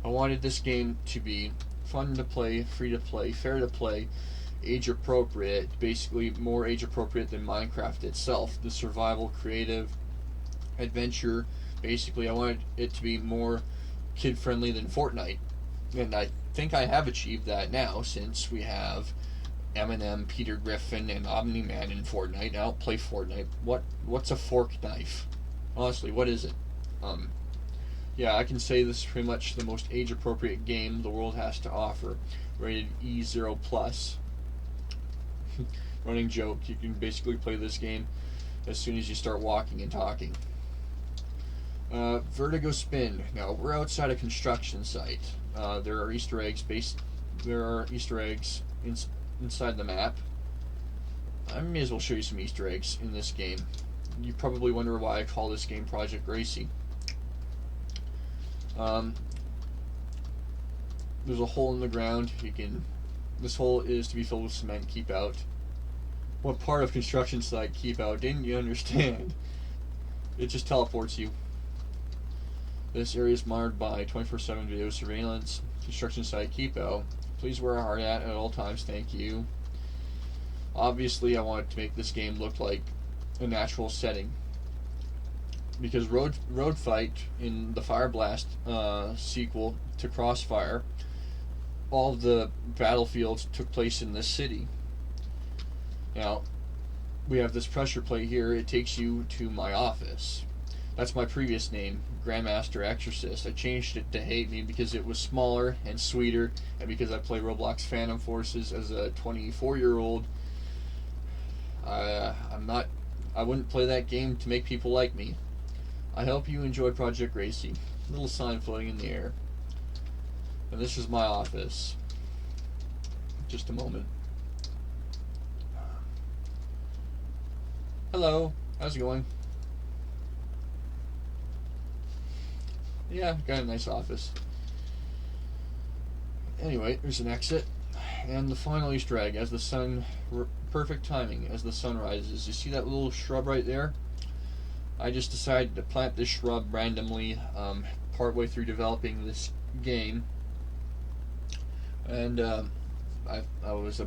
I wanted this game to be fun to play, free to play, fair to play, age appropriate, basically more age appropriate than Minecraft itself. The survival, creative, adventure, basically I wanted it to be more kid friendly than Fortnite. And I think I have achieved that now, since we have Eminem, Peter Griffin, and Omni-Man in Fortnite. I don't play Fortnite. What's a fork knife? Honestly, what is it? Yeah, I can say this is pretty much the most age-appropriate game the world has to offer. Rated E0+. Running joke, you can basically play this game as soon as you start walking and talking. Vertigo Spin. Now, we're outside a construction site. There are Easter eggs inside the map. I may as well show you some Easter eggs in this game. You probably wonder why I call this game Project Gracie. There's a hole in the ground. This hole is to be filled with cement. Keep out. What part of construction site keep out? Didn't you understand? It just teleports you. This area is monitored by 24/7 video surveillance. Construction site keep out. Please wear a hard hat at all times. Thank you. Obviously, I wanted to make this game look like a natural setting, because Road Fight in the Fire Blast sequel to Crossfire, all of the battlefields took place in this city. Now, we have this pressure plate here. It takes you to my office. That's my previous name, Grandmaster Exorcist. I changed it to Hate Me because it was smaller and sweeter, and because I play Roblox Phantom Forces as a 24-year-old. I wouldn't play that game to make people like me. I hope you enjoy Project Gracie. Little sign floating in the air. And this is my office. Just a moment. Hello, how's it going? Yeah, got a nice office. Anyway, there's an exit. And the final Easter egg, as the sun, perfect timing, as the sun rises. You see that little shrub right there? I just decided to plant this shrub randomly partway through developing this game. And I was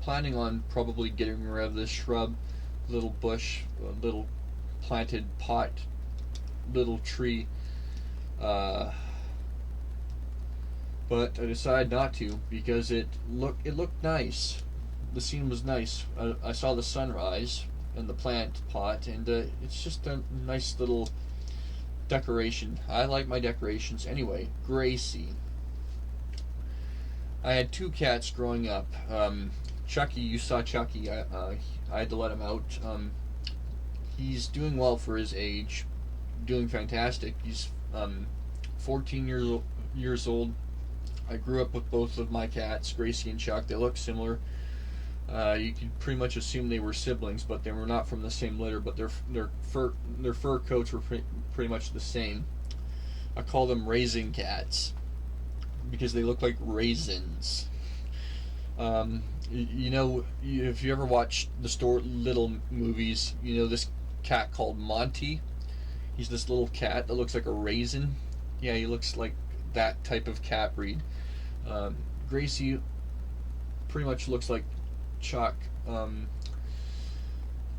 planning on probably getting rid of this shrub, little bush, little planted pot, little tree, but I decided not to because it looked nice. The scene was nice. I saw the sunrise and the plant pot, and it's just a nice little decoration. I like my decorations. Anyway, Gracie. I had two cats growing up. Chucky, you saw Chucky. I had to let him out. He's doing well for his age, doing fantastic. He's 14 years old. I grew up with both of my cats, Gracie and Chuck. They look similar. You could pretty much assume they were siblings, but they were not from the same litter. But their fur coats were pretty much the same. I call them raisin cats because they look like raisins. If you ever watched the Stuart Little movies, you know this cat called Monty. He's this little cat that looks like a raisin. Yeah, he looks like that type of cat breed. Gracie pretty much looks like Chuck.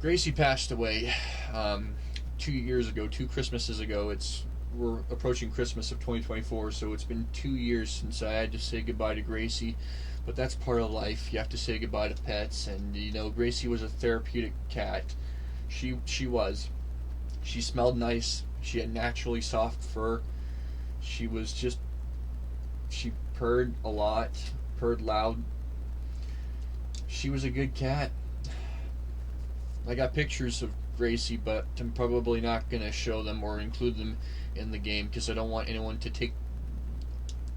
Gracie passed away 2 years ago, 2 Christmases ago. We're approaching Christmas of 2024, so it's been 2 years since I had to say goodbye to Gracie. But that's part of life. You have to say goodbye to pets, and Gracie was a therapeutic cat. She was. She smelled nice. She had naturally soft fur. She purred a lot, purred loud. She was a good cat. I got pictures of Gracie, but I'm probably not going to show them or include them in the game because I don't want anyone to take...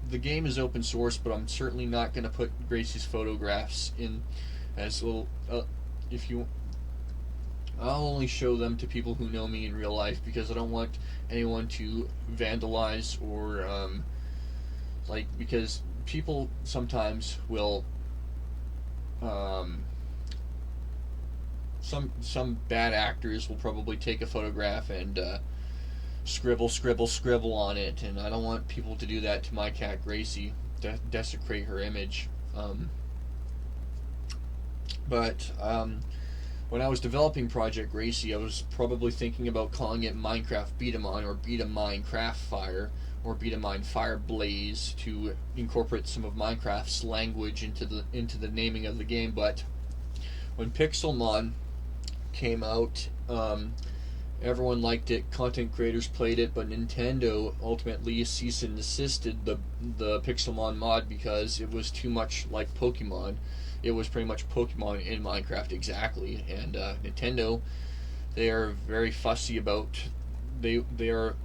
The game is open source, but I'm certainly not going to put Gracie's photographs in as little... I'll only show them to people who know me in real life because I don't want anyone to vandalize or because people sometimes will some bad actors will probably take a photograph and scribble on it, and I don't want people to do that to my cat Gracie, desecrate her image. But when I was developing Project Gracie, I was probably thinking about calling it Minecraft Beat-A-Mine or Beat-A-Mine Craft Fire or Beat-A-Mine Fire Blaze to incorporate some of Minecraft's language into the naming of the game. But when Pixelmon came out, everyone liked it. Content creators played it, but Nintendo ultimately cease and desisted the Pixelmon mod because it was too much like Pokemon. It was pretty much Pokemon in Minecraft exactly, and Nintendo, they are very fussy about they are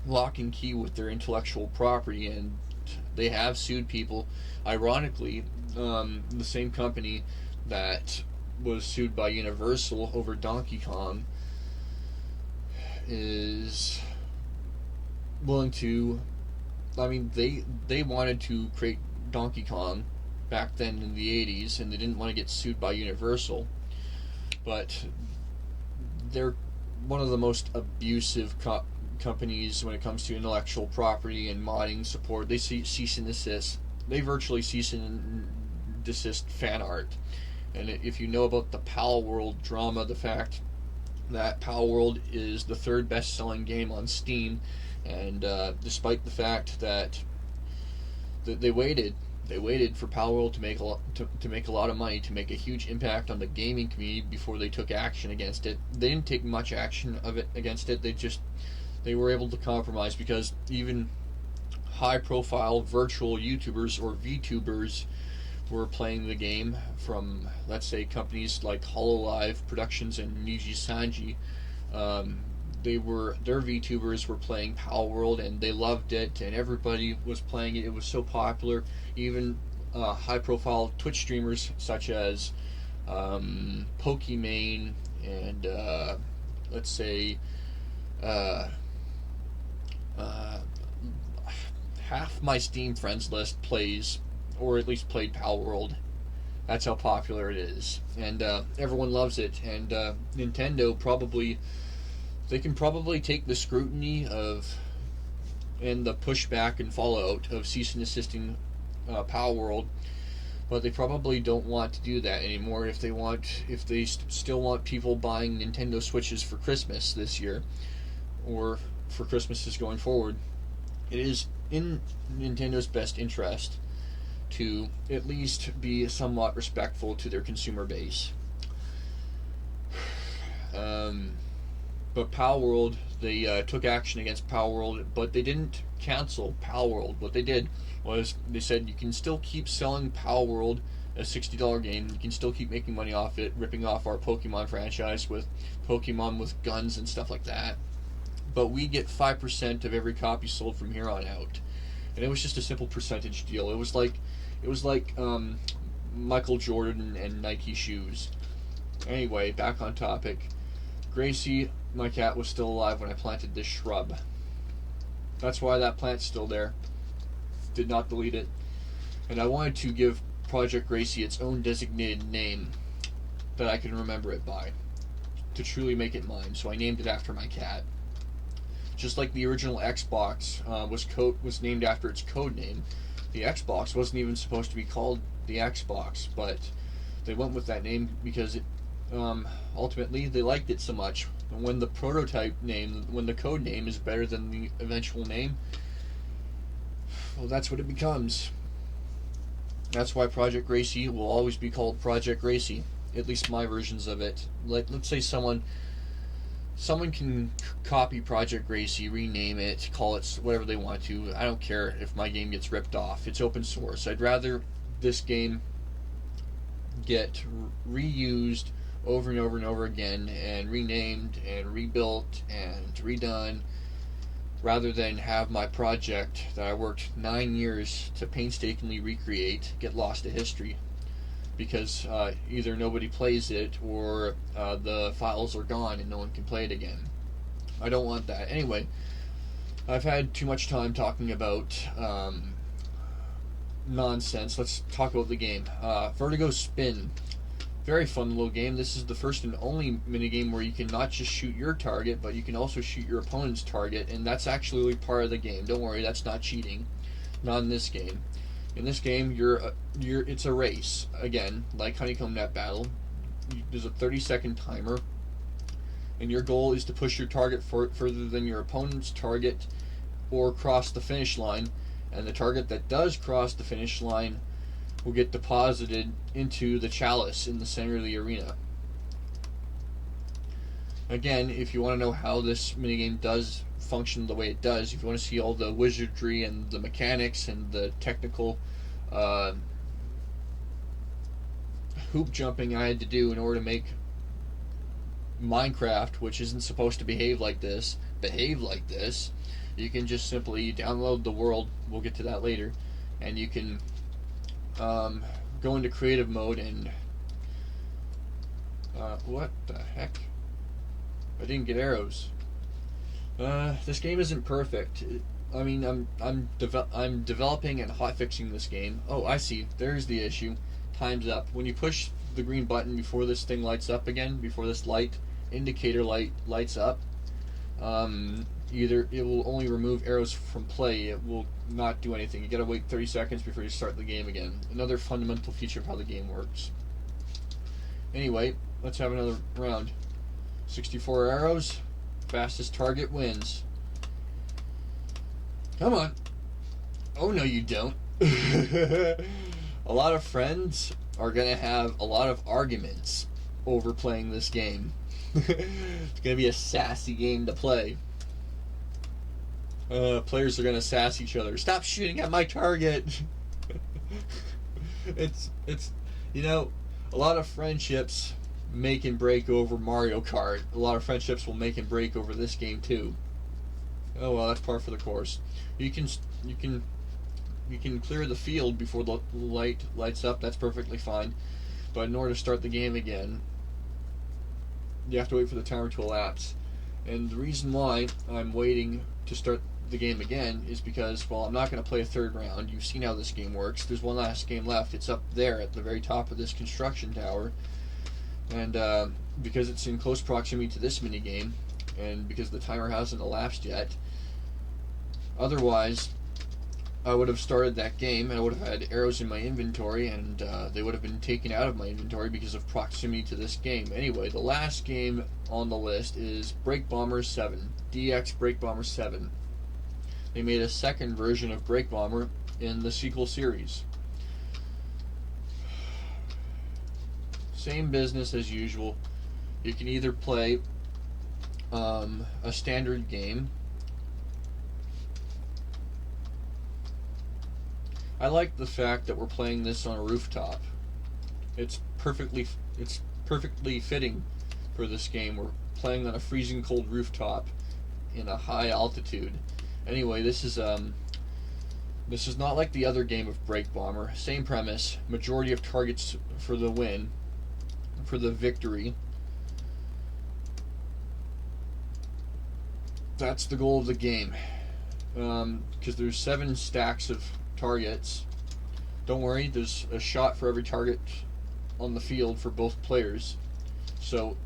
lock and key with their intellectual property, and they have sued people. Ironically, the same company that was sued by Universal over Donkey Kong is willing to. I mean, they wanted to create Donkey Kong back then in the 80s, and they didn't want to get sued by Universal, but they're one of the most abusive companies when it comes to intellectual property and modding support. They cease and desist. They virtually cease and desist fan art. And if you know about the Palworld drama, the fact that Palworld is the third best-selling game on Steam, and despite the fact that they waited for Palworld to make a lot of money, to make a huge impact on the gaming community before they took action against it. They didn't take much action against it. They were able to compromise, because even high-profile virtual YouTubers or VTubers were playing the game from, let's say, companies like Hololive Productions and Niji Sanji. Their VTubers were playing Palworld, and they loved it, and everybody was playing it. It was so popular. Even high-profile Twitch streamers such as Pokimane and let's say half my Steam friends list plays, or at least played Palworld. That's how popular it is, and everyone loves it. And Nintendo can probably take the scrutiny of and the pushback and fallout of cease and desisting Palworld, but they probably don't want to do that anymore if they still want people buying Nintendo Switches for Christmas this year, or for Christmases going forward. It is in Nintendo's best interest to at least be somewhat respectful to their consumer base. But Palworld, they took action against Palworld, but they didn't cancel Palworld. What they did was they said, you can still keep selling Palworld, a $60 game. You can still keep making money off it, ripping off our Pokemon franchise with Pokemon with guns and stuff like that. But we get 5% of every copy sold from here on out. And it was just a simple percentage deal. It was like Michael Jordan and Nike shoes. Anyway, back on topic. Gracie, my cat, was still alive when I planted this shrub. That's why that plant's still there. Did not delete it. And I wanted to give Project Gracie its own designated name that I can remember it by, to truly make it mine. So I named it after my cat. Just like the original Xbox was named after its code name. The Xbox wasn't even supposed to be called the Xbox, but they went with that name because it ultimately they liked it so much. And when the code name is better than the eventual name, well, that's what it becomes. That's why Project Gracie will always be called Project Gracie. At least my versions of it. Like, let's say someone can copy Project Gracie, rename it, call it whatever they want to. I don't care if my game gets ripped off. It's open source. I'd rather this game get reused over and over and over again, and renamed and rebuilt and redone, rather than have my project that I worked 9 years to painstakingly recreate get lost to history because either nobody plays it or the files are gone and no one can play it again. I don't want that. Anyway, I've had too much time talking about nonsense. Let's talk about the game. Vertigo Spin. Very fun little game. This is the first and only minigame where you can not just shoot your target, but you can also shoot your opponent's target, and that's actually part of the game. Don't worry, that's not cheating. Not in this game. In this game, it's a race again, like Honeycomb Net Battle. There's a 30-second timer, and your goal is to push your target further than your opponent's target, or cross the finish line. And the target that does cross the finish line will get deposited into the chalice in the center of the arena. Again, if you want to know how this minigame does function the way it does, if you want to see all the wizardry and the mechanics and the technical hoop jumping I had to do in order to make Minecraft, which isn't supposed to behave like this, you can just simply download the world. We'll get to that later. And you can go into creative mode and what the heck? I didn't get arrows. This game isn't perfect. I mean, I'm developing and hotfixing this game. Oh, I see. There's the issue. Time's up. When you push the green button before this thing lights up again, before this indicator lights up, either it will only remove arrows from play. It will not do anything. You gotta wait 30 seconds before you start the game again. Another fundamental feature of how the game works. Anyway, let's have another round. 64 arrows. Fastest target wins. Come on. Oh, no, you don't. A lot of friends are going to have a lot of arguments over playing this game. It's going to be a sassy game to play. Players are going to sass each other. Stop shooting at my target. It's a lot of friendships make and break over Mario Kart. A lot of friendships will make and break over this game too. Oh well, that's par for the course. You can clear the field before the lights up. That's perfectly fine. But in order to start the game again, you have to wait for the timer to elapse. And the reason why I'm waiting to start the game again is because, well, I'm not going to play a third round. You've seen how this game works. There's one last game left. It's up there at the very top of this construction tower. And because it's in close proximity to this minigame, and because the timer hasn't elapsed yet, otherwise I would have started that game and I would have had arrows in my inventory, and they would have been taken out of my inventory because of proximity to this game. Anyway, the last game on the list is Break Bomber 7, DX Break Bomber 7. They made a second version of Break Bomber in the sequel series. Same business as usual. You can either play a standard game. I like the fact that we're playing this on a rooftop. It's perfectly fitting for this game. We're playing on a freezing cold rooftop in a high altitude. Anyway, this is not like the other game of Break Bomber. Same premise, majority of targets for the win. For the victory. That's the goal of the game. Because there's 7 stacks of targets. Don't worry, there's a shot for every target on the field for both players. So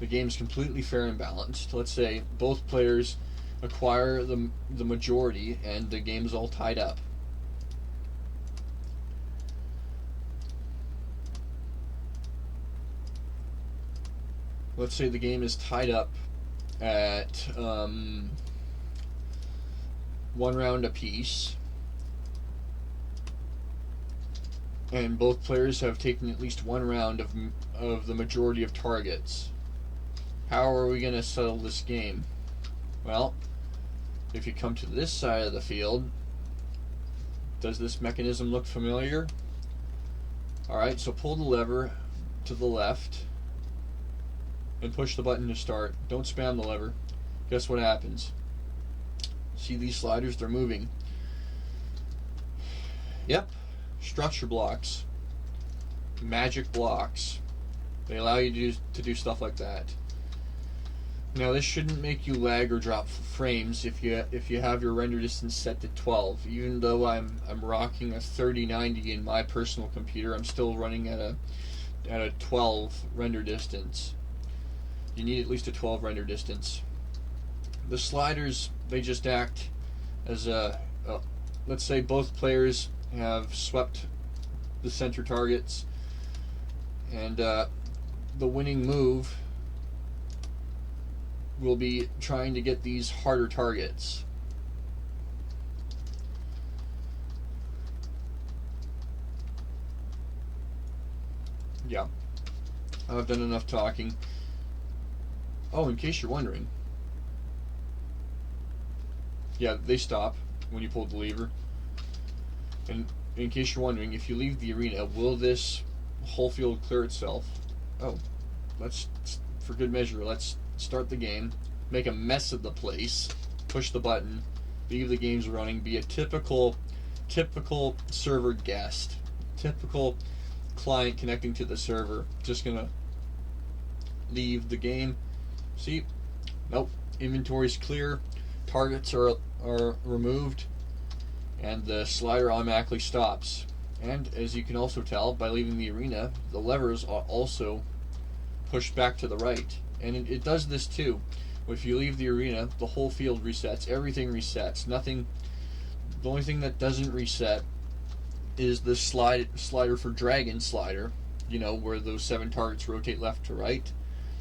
the game's completely fair and balanced. Let's say both players acquire the majority and the game's all tied up. Let's say the game is tied up at 1 round apiece, and both players have taken at least 1 round of the majority of targets. How are we going to settle this game? Well, if you come to this side of the field, does this mechanism look familiar? Alright, so pull the lever to the left and push the button to start. Don't spam the lever. Guess what happens? See these sliders? They're moving. Yep. Structure blocks. Magic blocks. They allow you to do stuff like that. Now this shouldn't make you lag or drop frames if you have your render distance set to 12. Even though I'm rocking a 3090 in my personal computer, I'm still running at a 12 render distance. You need at least a 12 render distance. The sliders, they just act as let's say both players have swept the center targets, and the winning move will be trying to get these harder targets. Yeah, I've done enough talking. Oh, in case you're wondering, yeah, they stop when you pull the lever. And in case you're wondering, if you leave the arena, will this whole field clear itself? Oh, let's, for good measure, let's start the game, make a mess of the place, push the button, leave the games running, be a typical server guest, typical client connecting to the server. Just gonna leave the game. See, nope, inventory's clear, targets are removed, and the slider automatically stops. And as you can also tell by leaving the arena, the levers are also pushed back to the right. And it does this too. If you leave the arena, the whole field resets, everything resets. Nothing. The only thing that doesn't reset is the slider for Dragon Slider, you know, where those 7 targets rotate left to right.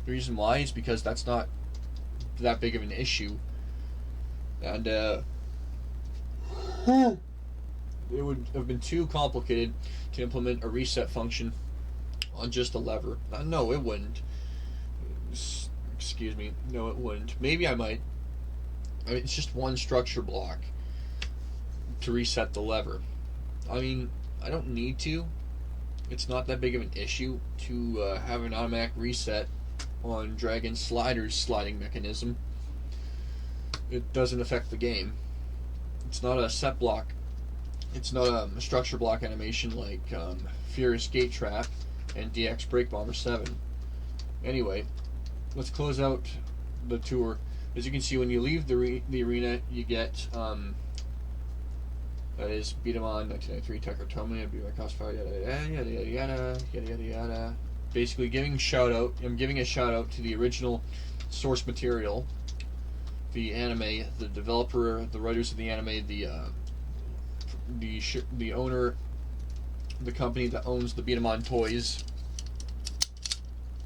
The reason why is because that's not that big of an issue. And it would have been too complicated to implement a reset function on just a lever. No, it wouldn't. Excuse me. No, it wouldn't. Maybe I might. I mean, it's just one structure block to reset the lever. I mean, I don't need to. It's not that big of an issue to have an automatic reset on Dragon Slider's sliding mechanism. It doesn't affect the game. It's not a set block. It's not a structure block animation like Furious Gate Trap and DX Brake Bomber 7. Anyway, let's close out the tour. As you can see, when you leave the arena, you get that is Beat 'em On, 1993, Takotomi, Be My Crossfire, yada yada yada yada yada yada yada. Basically, giving a shout out to the original source material, the anime, the developer, the writers of the anime, the owner, the company that owns the Beat 'em On toys,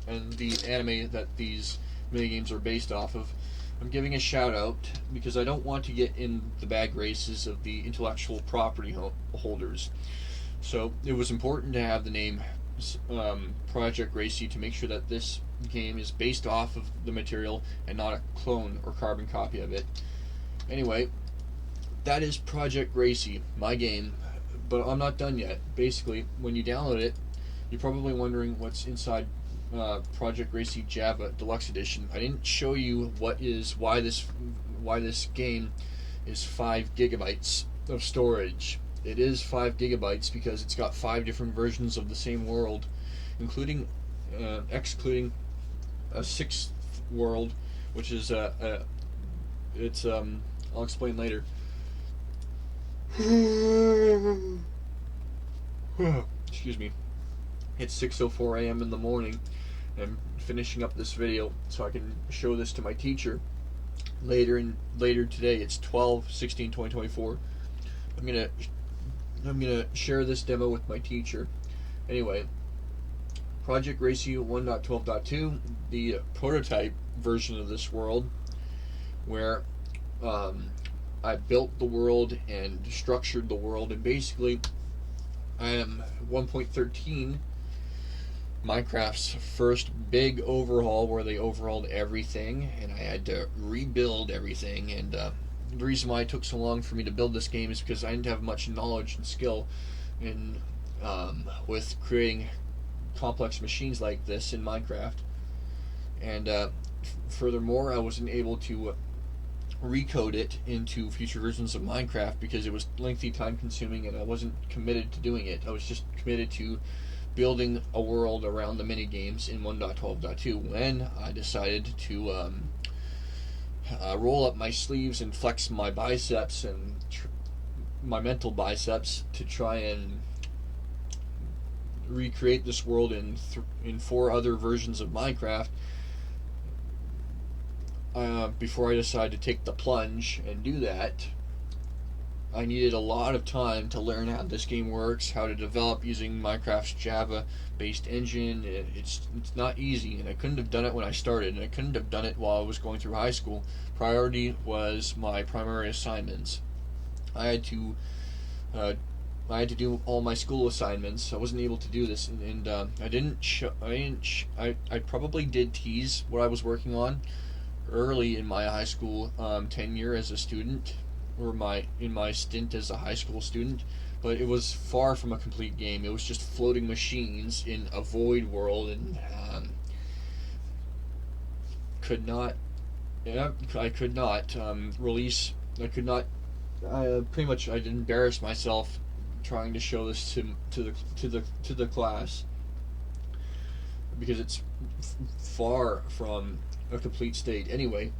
and the anime that these minigames are based off of. I'm giving a shout out because I don't want to get in the bad graces of the intellectual property holders. So it was important to have the name Project Gracie to make sure that this game is based off of the material and not a clone or carbon copy of it. Anyway, that is Project Gracie, my game, but I'm not done yet. Basically, when you download it, you're probably wondering what's inside Project Gracie Java Deluxe Edition. I didn't show you why this game is 5 gigabytes of storage. It is 5 gigabytes because it's got 5 different versions of the same world, including excluding a 6th world, which is it's I'll explain later. Excuse me. It's 6:04 a.m. in the morning. I'm finishing up this video so I can show this to my teacher later today. It's 12/16/2024. I'm gonna share this demo with my teacher. Anyway, Project Gracie 1.12.2, the prototype version of this world, where I built the world and structured the world, and basically I am 1.13, Minecraft's first big overhaul where they overhauled everything and I had to rebuild everything. And the reason why it took so long for me to build this game is because I didn't have much knowledge and skill in with creating complex machines like this in Minecraft. And furthermore, I wasn't able to recode it into future versions of Minecraft because it was lengthy, time consuming, and I wasn't committed to doing it. I was just committed to building a world around the mini games in 1.12.2 when I decided to roll up my sleeves and flex my biceps and my mental biceps to try and recreate this world in 4 other versions of Minecraft. Before I decided to take the plunge and do that, I needed a lot of time to learn how this game works, how to develop using Minecraft's Java-based engine. It's not easy, and I couldn't have done it when I started, and I couldn't have done it while I was going through high school. Priority was my primary assignments. I had to uh, I had to do all my school assignments. I wasn't able to do this, and I didn't. I probably did tease what I was working on early in my high school tenure as a student, or in my stint as a high school student, but it was far from a complete game. It was just floating machines in a void world, and could not. Yeah, I could not release. I could not. Pretty much, I'd embarrass myself trying to show this to the class, because it's far from a complete state. Anyway,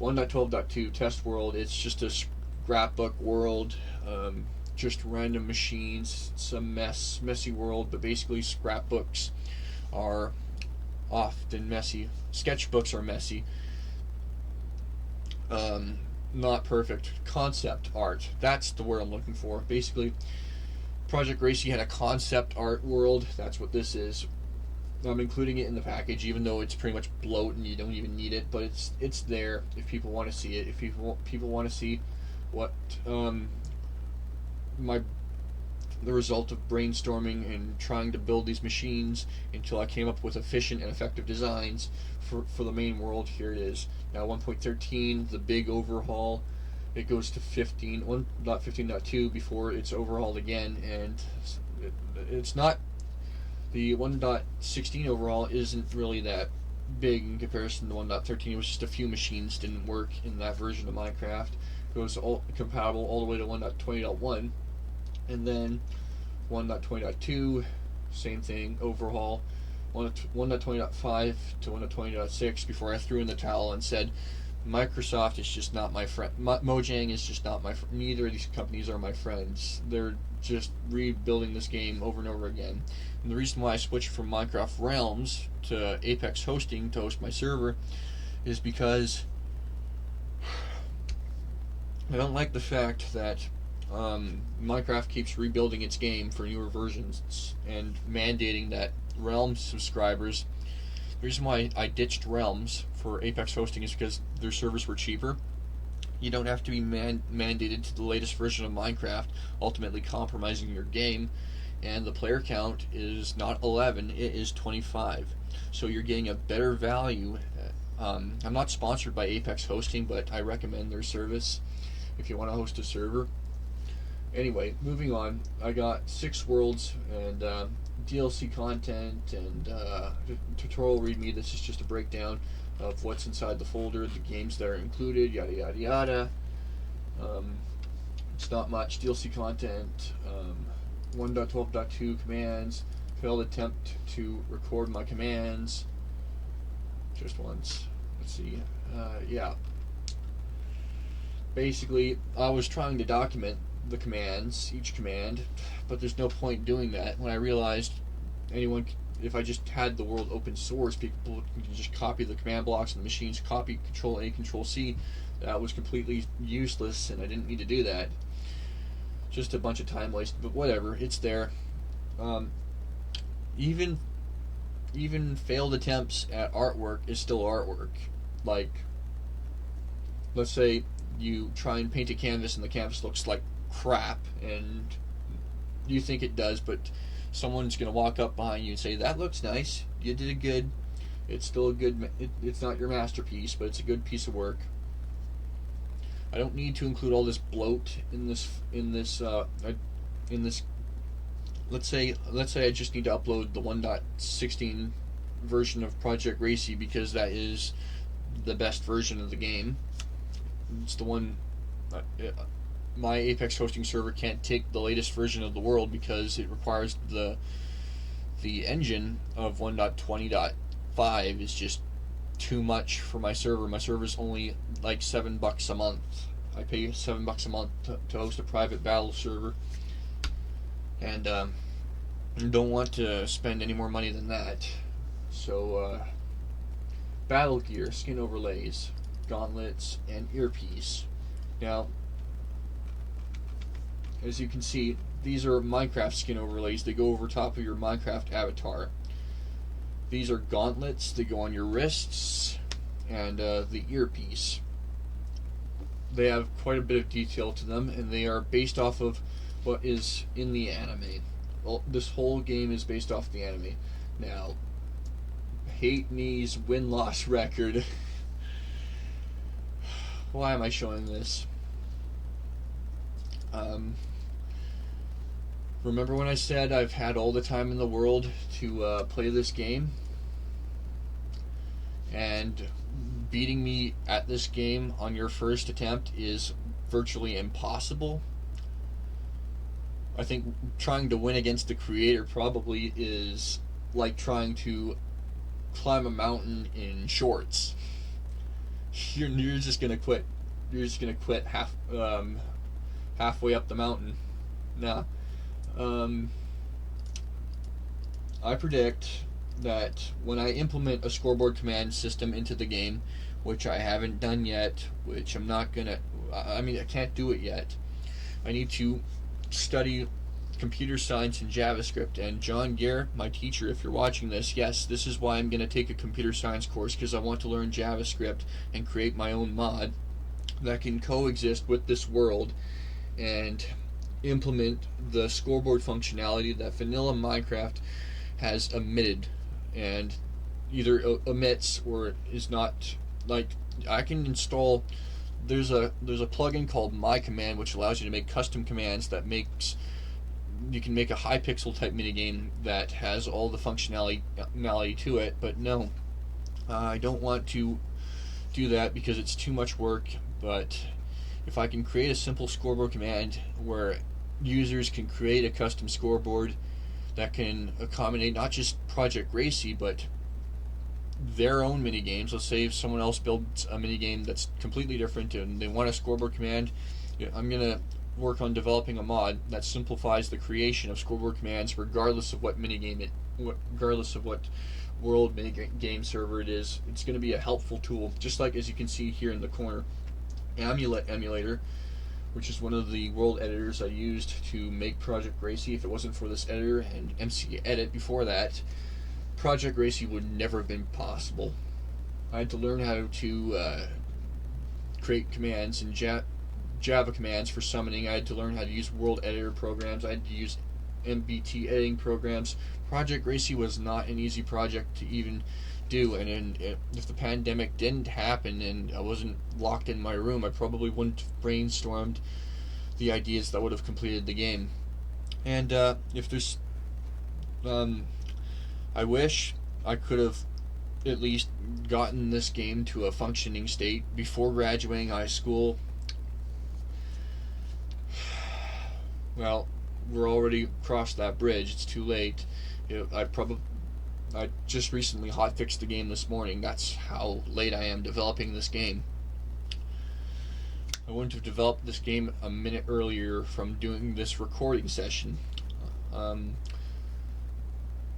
1.12.2 test world. It's just a scrapbook world, just random machines. It's a messy world, but basically scrapbooks are often messy. Sketchbooks are messy. Not perfect. Concept art. That's the word I'm looking for. Basically, Project Gracie had a concept art world. That's what this is. I'm including it in the package, even though it's pretty much bloat and you don't even need it. But it's there if people want to see it. If people want to see what the result of brainstorming and trying to build these machines until I came up with efficient and effective designs for the main world. Here it is. Now 1.13, the big overhaul. It goes to 1.15.2 before it's overhauled again, and it's not. The 1.16 overhaul isn't really that big in comparison to 1.13. It was just a few machines didn't work in that version of Minecraft. It was compatible all the way to 1.20.1, and then 1.20.2, same thing, overhaul. 1.20.5 to 1.20.6 before I threw in the towel and said, Microsoft is just not my friend. Mojang is just not my friend. Neither of these companies are my friends. They're just rebuilding this game over and over again. And the reason why I switched from Minecraft Realms to Apex Hosting to host my server is because I don't like the fact that Minecraft keeps rebuilding its game for newer versions and mandating that Realms subscribers. The reason why I ditched Realms for Apex Hosting is because their servers were cheaper. You don't have to be mandated to the latest version of Minecraft, ultimately compromising your game. And the player count is not 11, it is 25. So you're getting a better value. I'm not sponsored by Apex Hosting, but I recommend their service if you want to host a server. Anyway, moving on. I got 6 worlds and DLC content and tutorial readme. This is just a breakdown of what's inside the folder, the games that are included, yada yada yada. It's not much. DLC content, 1.12.2 commands, failed attempt to record my commands just once. Let's see. Yeah. Basically, I was trying to document the commands, each command, but there's no point doing that when I realized if I just had the world open source, people can just copy the command blocks and the machines copy Control A, Control C. That was completely useless, and I didn't need to do that. Just a bunch of time wasted, but whatever, it's there. Even failed attempts at artwork is still artwork. Like, let's say you try and paint a canvas and the canvas looks like crap, and you think it does, but someone's going to walk up behind you and say, that looks nice, you did it good. It's still a good, it's not your masterpiece, but it's a good piece of work. I don't need to include all this bloat in this. Let's say I just need to upload the 1.16 version of Project Gracie because that is the best version of the game. It's the one. My Apex hosting server can't take the latest version of the world because it requires the engine of 1.20.5 is just too much for my server. My server's only like $7 a month. I pay $7 a month to host a private battle server, and don't want to spend any more money than that. So battle gear, skin overlays, gauntlets, and earpiece. Now, as you can see, these are Minecraft skin overlays. They go over top of your Minecraft avatar. These are gauntlets. They go on your wrists, and the earpiece. They have quite a bit of detail to them, and they are based off of what is in the anime. Well, this whole game is based off the anime. Now, hate me's win-loss record. Why am I showing this? Remember when I said I've had all the time in the world to play this game? And beating me at this game on your first attempt is virtually impossible. I think trying to win against the creator probably is like trying to climb a mountain in shorts. You're just gonna quit. You're just gonna quit halfway up the mountain. Nah. I predict that when I implement a scoreboard command system into the game, which I haven't done yet, which I'm not gonna. I can't do it yet. I need to study computer science and JavaScript. And John Gare, my teacher, if you're watching this, yes, this is why I'm going to take a computer science course, because I want to learn JavaScript and create my own mod that can coexist with this world and implement the scoreboard functionality that vanilla Minecraft has omitted, and either omits or is not. Like, I can install. There's a plugin called MyCommand which allows you to make custom commands that makes you can make a Hypixel type minigame that has all the functionality to it. But no, I don't want to do that because it's too much work. But if I can create a simple scoreboard command where users can create a custom scoreboard that can accommodate not just Project Gracie but their own mini games. Let's say if someone else builds a mini game that's completely different and they want a scoreboard command, I'm gonna work on developing a mod that simplifies the creation of scoreboard commands, regardless of what regardless of what world mini game server it is. It's gonna be a helpful tool, just like as you can see here in the corner, Amulet Emulator, which is one of the world editors I used to make Project Gracie. If it wasn't for this editor and MC Edit before that, Project Gracie would never have been possible. I had to learn how to create commands and Java commands for summoning. I had to learn how to use world editor programs. I had to use MBT editing programs. Project Gracie was not an easy project to even do, and if the pandemic didn't happen and I wasn't locked in my room, I probably wouldn't have brainstormed the ideas that would have completed the game. And if there's I wish I could have at least gotten this game to a functioning state before graduating high school. Well, we're already crossed that bridge. It's too late. I just recently hotfixed the game this morning. That's how late I am developing this game. I wouldn't have developed this game a minute earlier from doing this recording session.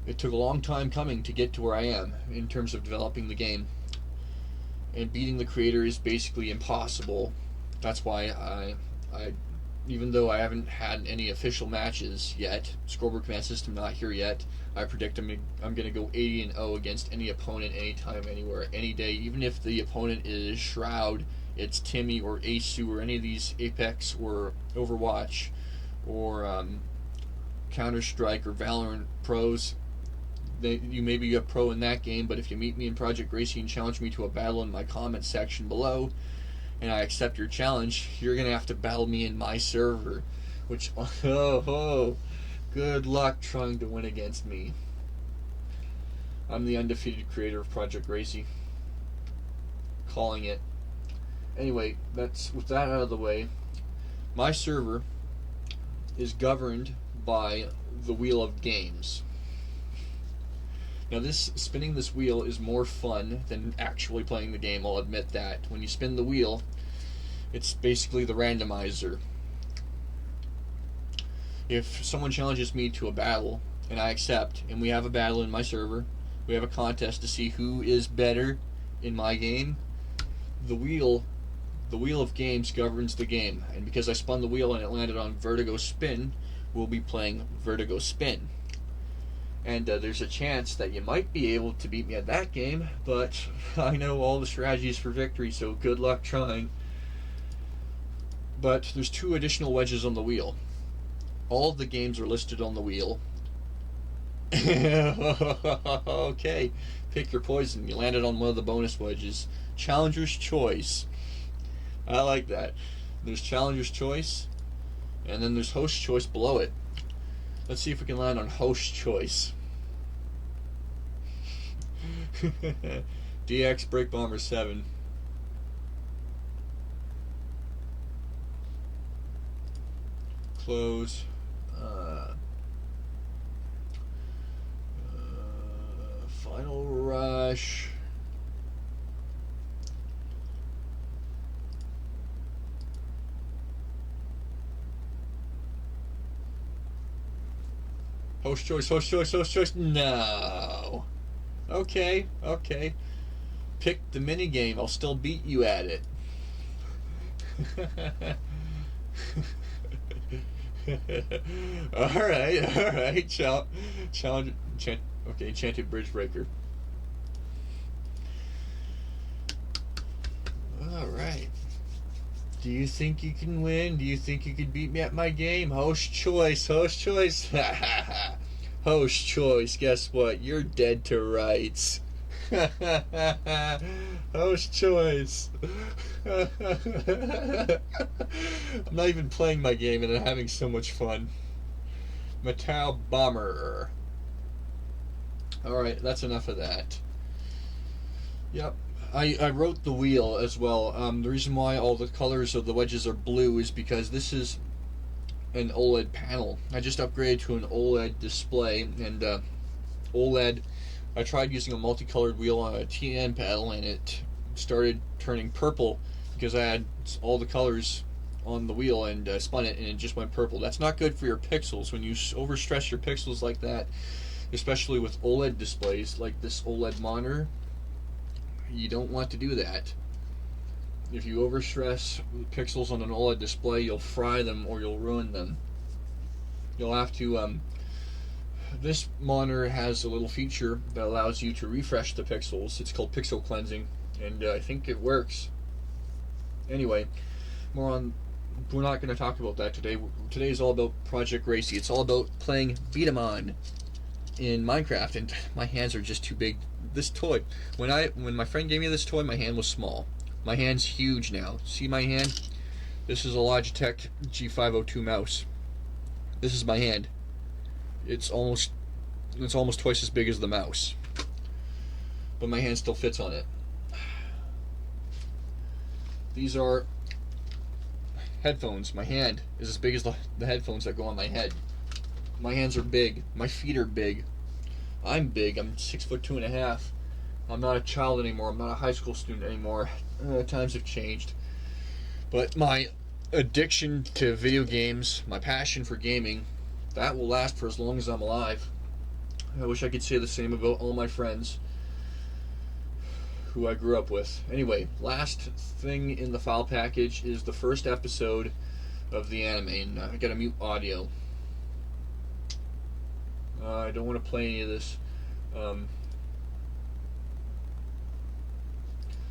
It took a long time coming to get to where I am in terms of developing the game. And beating the creator is basically impossible. That's why I even though I haven't had any official matches yet, scoreboard command system not here yet, I predict I'm going to go 80-0 against any opponent, anytime, anywhere, any day. Even if the opponent is Shroud, it's Timmy or Asu or any of these Apex or Overwatch or Counter-Strike or Valorant pros. You may be a pro in that game, but if you meet me in Project Gracie and challenge me to a battle in my comment section below, and I accept your challenge, you're going to have to battle me in my server, which, good luck trying to win against me. I'm the undefeated creator of Project Gracie. Calling it. Anyway, with that out of the way, my server is governed by the Wheel of Games. Now, spinning this wheel is more fun than actually playing the game, I'll admit that. When you spin the wheel, it's basically the randomizer. If someone challenges me to a battle, and I accept, and we have a battle in my server, we have a contest to see who is better in my game, the wheel the wheel of games governs the game, and because I spun the wheel and it landed on Vertigo Spin, we'll be playing Vertigo Spin. And there's a chance that you might be able to beat me at that game, but I know all the strategies for victory, so good luck trying. But there's 2 additional wedges on the wheel. All of the games are listed on the wheel. Okay, pick your poison. You landed on one of the bonus wedges. Challenger's Choice. I like that. There's Challenger's Choice, and then there's Host Choice below it. Let's see if we can land on Host Choice. DX Break Bomber 7. Close. Final Rush. Host choice, host choice, host choice. No. Okay. Pick the minigame. I'll still beat you at it. Alright. Challenge. Okay, Enchanted Bridge Breaker. Alright. Do you think you can win? Do you think you could beat me at my game? Host choice. Host choice. Guess what? You're dead to rights. Host choice. I'm not even playing my game and I'm having so much fun. Metal Bomber. Alright, that's enough of that. Yep. I wrote the wheel as well. The reason why all the colors of the wedges are blue is because this is an OLED panel. I just upgraded to an OLED display, and OLED, I tried using a multicolored wheel on a TN panel and it started turning purple because I had all the colors on the wheel and spun it and it just went purple. That's not good for your pixels. When you overstress your pixels like that, especially with OLED displays like this OLED monitor, you don't want to do that. If you overstress pixels on an OLED display, you'll fry them or you'll ruin them. You'll have to this monitor has a little feature that allows you to refresh the pixels. It's called pixel cleansing, and I think it works. Anyway, we're not going to talk about that today. Today is all about Project Gracie. It's all about playing beat 'em on in Minecraft, and my hands are just too big. This toy, when my friend gave me this toy, my hand was small. My hand's huge now. See my hand? This is a Logitech G502 mouse. This is my hand. It's almost twice as big as the mouse, but my hand still fits on it. These are headphones. My hand is as big as the headphones that go on my head. My hands are big. My feet are big. I'm big. I'm 6'2.5". I'm not a child anymore. I'm not a high school student anymore. Times have changed. But my addiction to video games, my passion for gaming, that will last for as long as I'm alive. I wish I could say the same about all my friends who I grew up with. Anyway, last thing in the file package is the first episode of the anime, and I gotta mute audio. I don't want to play any of this.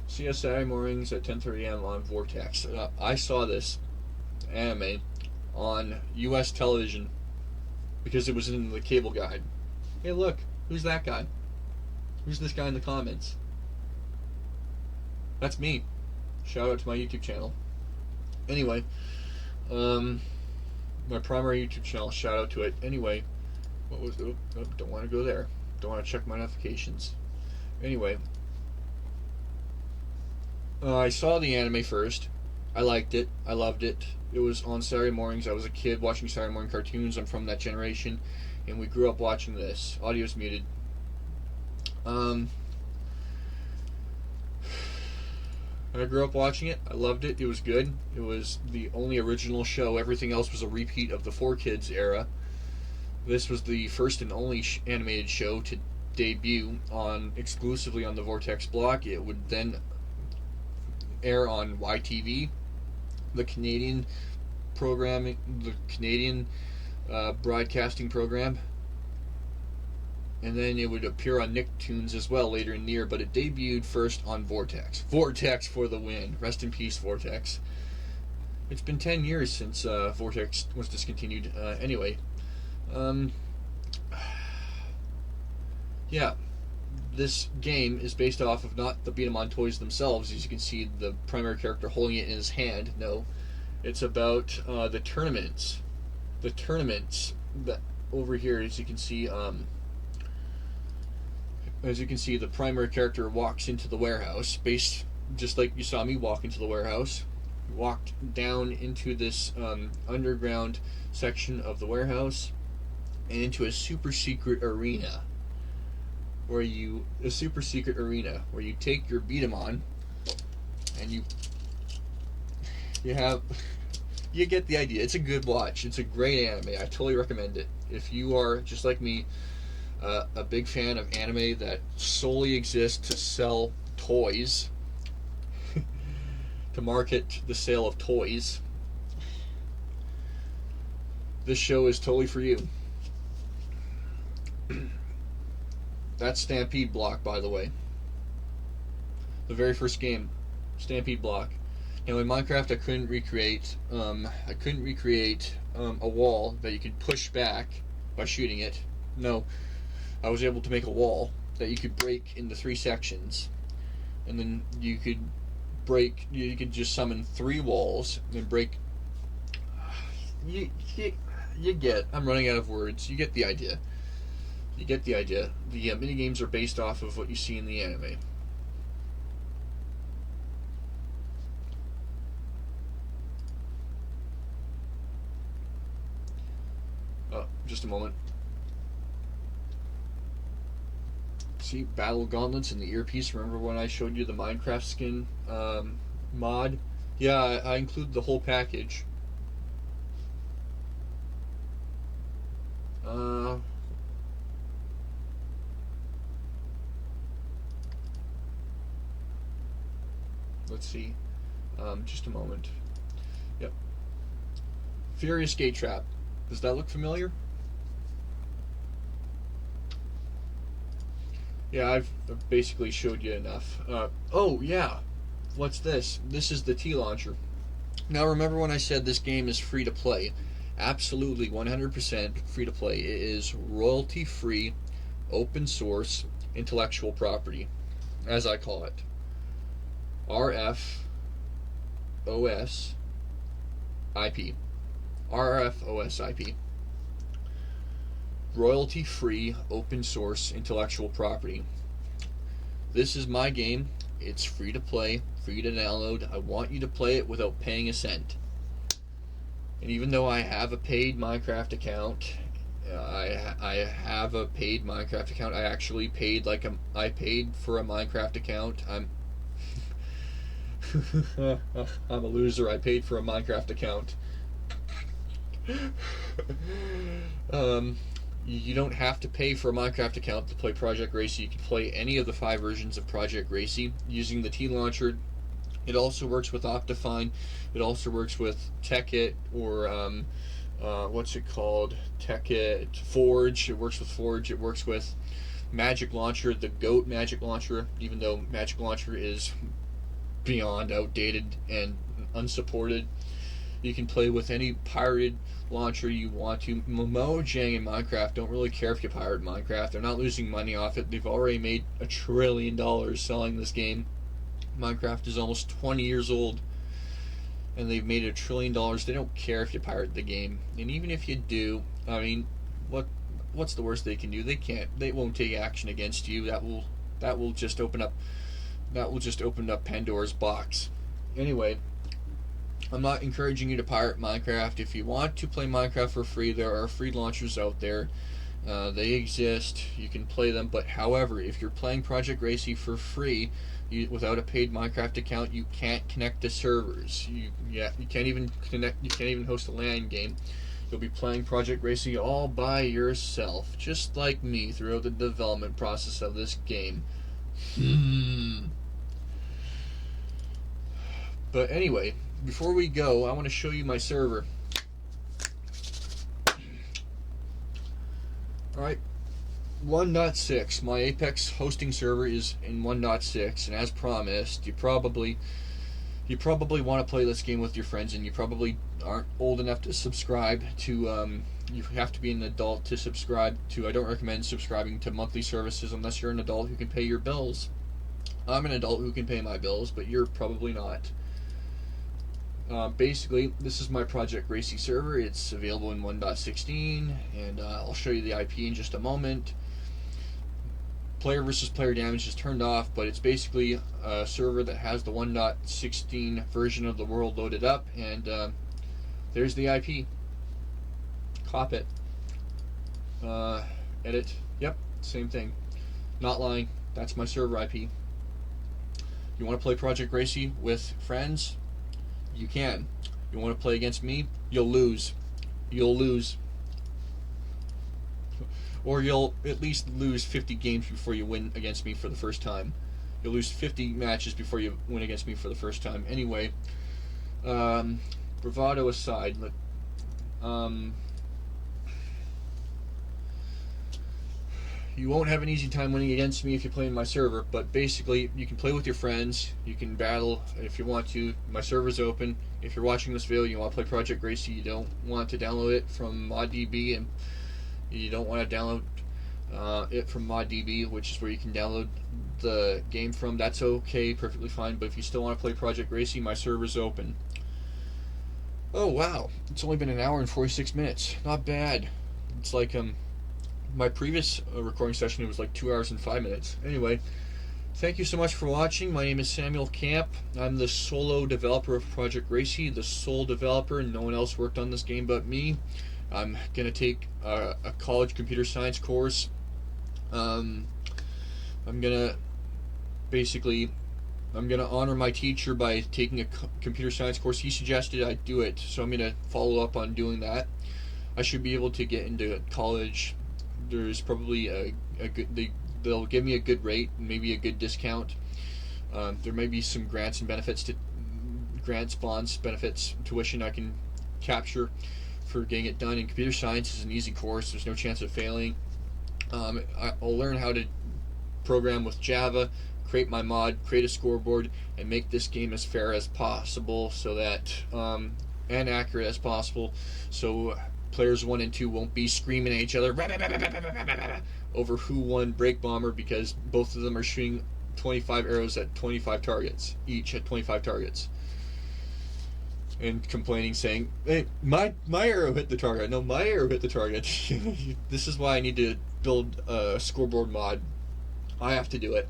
See us Saturday mornings at 10:30 a.m. on Vortex. I saw this anime on U.S. television because it was in the cable guide. Hey, look, who's that guy? Who's this guy in the comments? That's me. Shout out to my YouTube channel. Anyway, my primary YouTube channel, shout out to it. Anyway, what was don't want to go there. Don't want to check my notifications. Anyway, I saw the anime first. I liked it. I loved it. It was on Saturday mornings. I was a kid watching Saturday morning cartoons. I'm from that generation, and we grew up watching this. Audio's muted. I grew up watching it. I loved it. It was good. It was the only original show. Everything else was a repeat of the 4Kids era. This was the first and only animated show to debut exclusively on the Vortex block. It would then air on YTV, the Canadian programming, the Canadian broadcasting program, and then it would appear on Nicktoons as well later in the year, but it debuted first on Vortex. Vortex for the win. Rest in peace, Vortex. It's been 10 years since Vortex was discontinued. Anyway, yeah, this game is based off of not the beat 'em on toys themselves, as you can see the primary character holding it in his hand. No, it's about the tournaments. The tournaments that over here, as you can see, the primary character walks into the warehouse, based just like you saw me walk into the warehouse. Walked down into this underground section of the warehouse and into a super secret arena where you take your beat 'em on and you get the idea. It's a good watch. It's a great anime. I totally recommend it. If you are just like me, a big fan of anime that solely exists to sell toys, to market the sale of toys, this show is totally for you. That's Stampede Block, by the way. The very first game, Stampede Block. Now in Minecraft, I couldn't recreate a wall that you could push back by shooting it. No, I was able to make a wall that you could break into 3 sections, and then you could just summon 3 walls and break. You get. I'm running out of words. You get the idea. The mini games are based off of what you see in the anime. Just a moment. See, battle gauntlets and the earpiece. Remember when I showed you the Minecraft skin mod? Yeah, I include the whole package. Let's see. Just a moment. Yep. Furious Gate Trap. Does that look familiar? Yeah, I've basically showed you enough. Oh, yeah. What's this? This is the T-Launcher. Now, remember when I said this game is free to play? Absolutely, 100% free to play. It is royalty-free, open source, intellectual property, as I call it. RFOS IP. RFOS IP. Royalty-free, open source, intellectual property. This is my game. It's free to play, free to download. I want you to play it without paying a cent. And even though I have a paid Minecraft account, I actually paid I paid for a Minecraft account. I'm I'm a loser. I paid for a Minecraft account. You don't have to pay for a Minecraft account to play Project Gracie. You can play any of the 5 versions of Project Gracie using the T-Launcher. It also works with Optifine. It also works with Tekkit, or what's it called? Tekkit, Forge. It works with Forge. It works with Magic Launcher, the GOAT Magic Launcher, even though Magic Launcher is beyond outdated and unsupported. You can play with any pirated launcher you want to. Mojang and Minecraft don't really care if you pirate Minecraft. They're not losing money off it. They've already made $1 trillion selling this game. Minecraft is almost 20 years old, and they've made $1 trillion. They don't care if you pirate the game. And even if you do, I mean, what's the worst they can do? They won't take action against you. That will just open up Pandora's box. Anyway, I'm not encouraging you to pirate Minecraft. If you want to play Minecraft for free, there are free launchers out there. They exist. You can play them. But however, if you're playing Project Gracie for free, without a paid Minecraft account, you can't connect to servers. You can't even connect. You can't even host a LAN game. You'll be playing Project Gracie all by yourself, just like me, throughout the development process of this game. But anyway, before we go, I want to show you my server. Alright, 1.6. My Apex hosting server is in 1.6, and as promised, you probably want to play this game with your friends, and you probably aren't old enough to subscribe to, you have to be an adult to subscribe to. I don't recommend subscribing to monthly services unless you're an adult who can pay your bills. I'm an adult who can pay my bills, but you're probably not. Basically, this is my Project Gracie server. It's available in 1.16, and I'll show you the IP in just a moment. Player versus player damage is turned off, but it's basically a server that has the 1.16 version of the world loaded up, and there's the IP. Cop it. Edit. Yep, same thing. Not lying. That's my server IP. You want to play Project Gracie with friends? You can. You want to play against me? You'll lose. You'll lose. Or you'll at least lose 50 games before you win against me for the first time. You'll lose 50 matches before you win against me for the first time. Anyway, bravado aside, you won't have an easy time winning against me if you play in my server, but basically you can play with your friends, you can battle if you want to. My server's open. If you're watching this video and you want to play Project Gracie, you don't want to download it from ModDB, and you don't want to download it from ModDB, which is where you can download the game from, that's okay, perfectly fine. But if you still want to play Project Gracie, my server's open. Oh wow, it's only been an hour and 46 minutes. Not bad. It's like my previous recording session, it was like 2 hours and 5 minutes. Anyway, thank you so much for watching. My name is Samuel Camp. I'm the solo developer of Project Gracie, the sole developer. No one else worked on this game but me. I'm going to take a college computer science course. I'm going to honor my teacher by taking a computer science course. He suggested I do it, so I'm going to follow up on doing that. I should be able to get into college. There's probably a good, they'll give me a good rate, maybe a good discount. There may be some grants and benefits, bonds, benefits, tuition I can capture for getting it done. And computer science is an easy course. There's no chance of failing. I'll learn how to program with Java, create my mod, create a scoreboard, and make this game as fair as possible, so that and accurate as possible, so players 1 and 2 won't be screaming at each other over who won Break Bomber, because both of them are shooting 25 arrows at 25 targets, each at 25 targets, and complaining, saying, hey, my arrow hit the target. No, my arrow hit the target. This is why I need to build a scoreboard mod. I have to do it.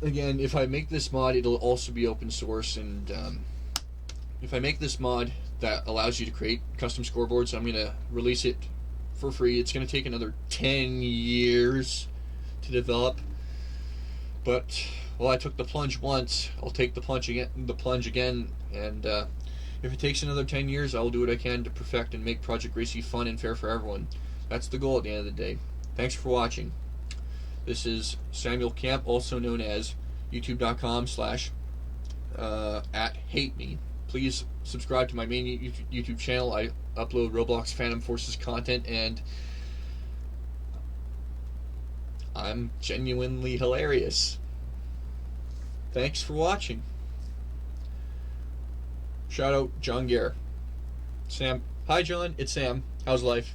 Again, if I make this mod, it'll also be open source, and if I make this mod that allows you to create custom scoreboards, I'm going to release it for free. It's going to take another 10 years to develop, but well, I took the plunge once. I'll take the plunge again, and if it takes another 10 years, I'll do what I can to perfect and make Project Gracie fun and fair for everyone. That's the goal at the end of the day. Thanks for watching. This is Samuel Camp, also known as youtube.com/@hateme. Please subscribe to my main YouTube channel. I upload Roblox Phantom Forces content, and I'm genuinely hilarious. Thanks for watching. Shout out John Gare. Sam. Hi John, it's Sam. How's life?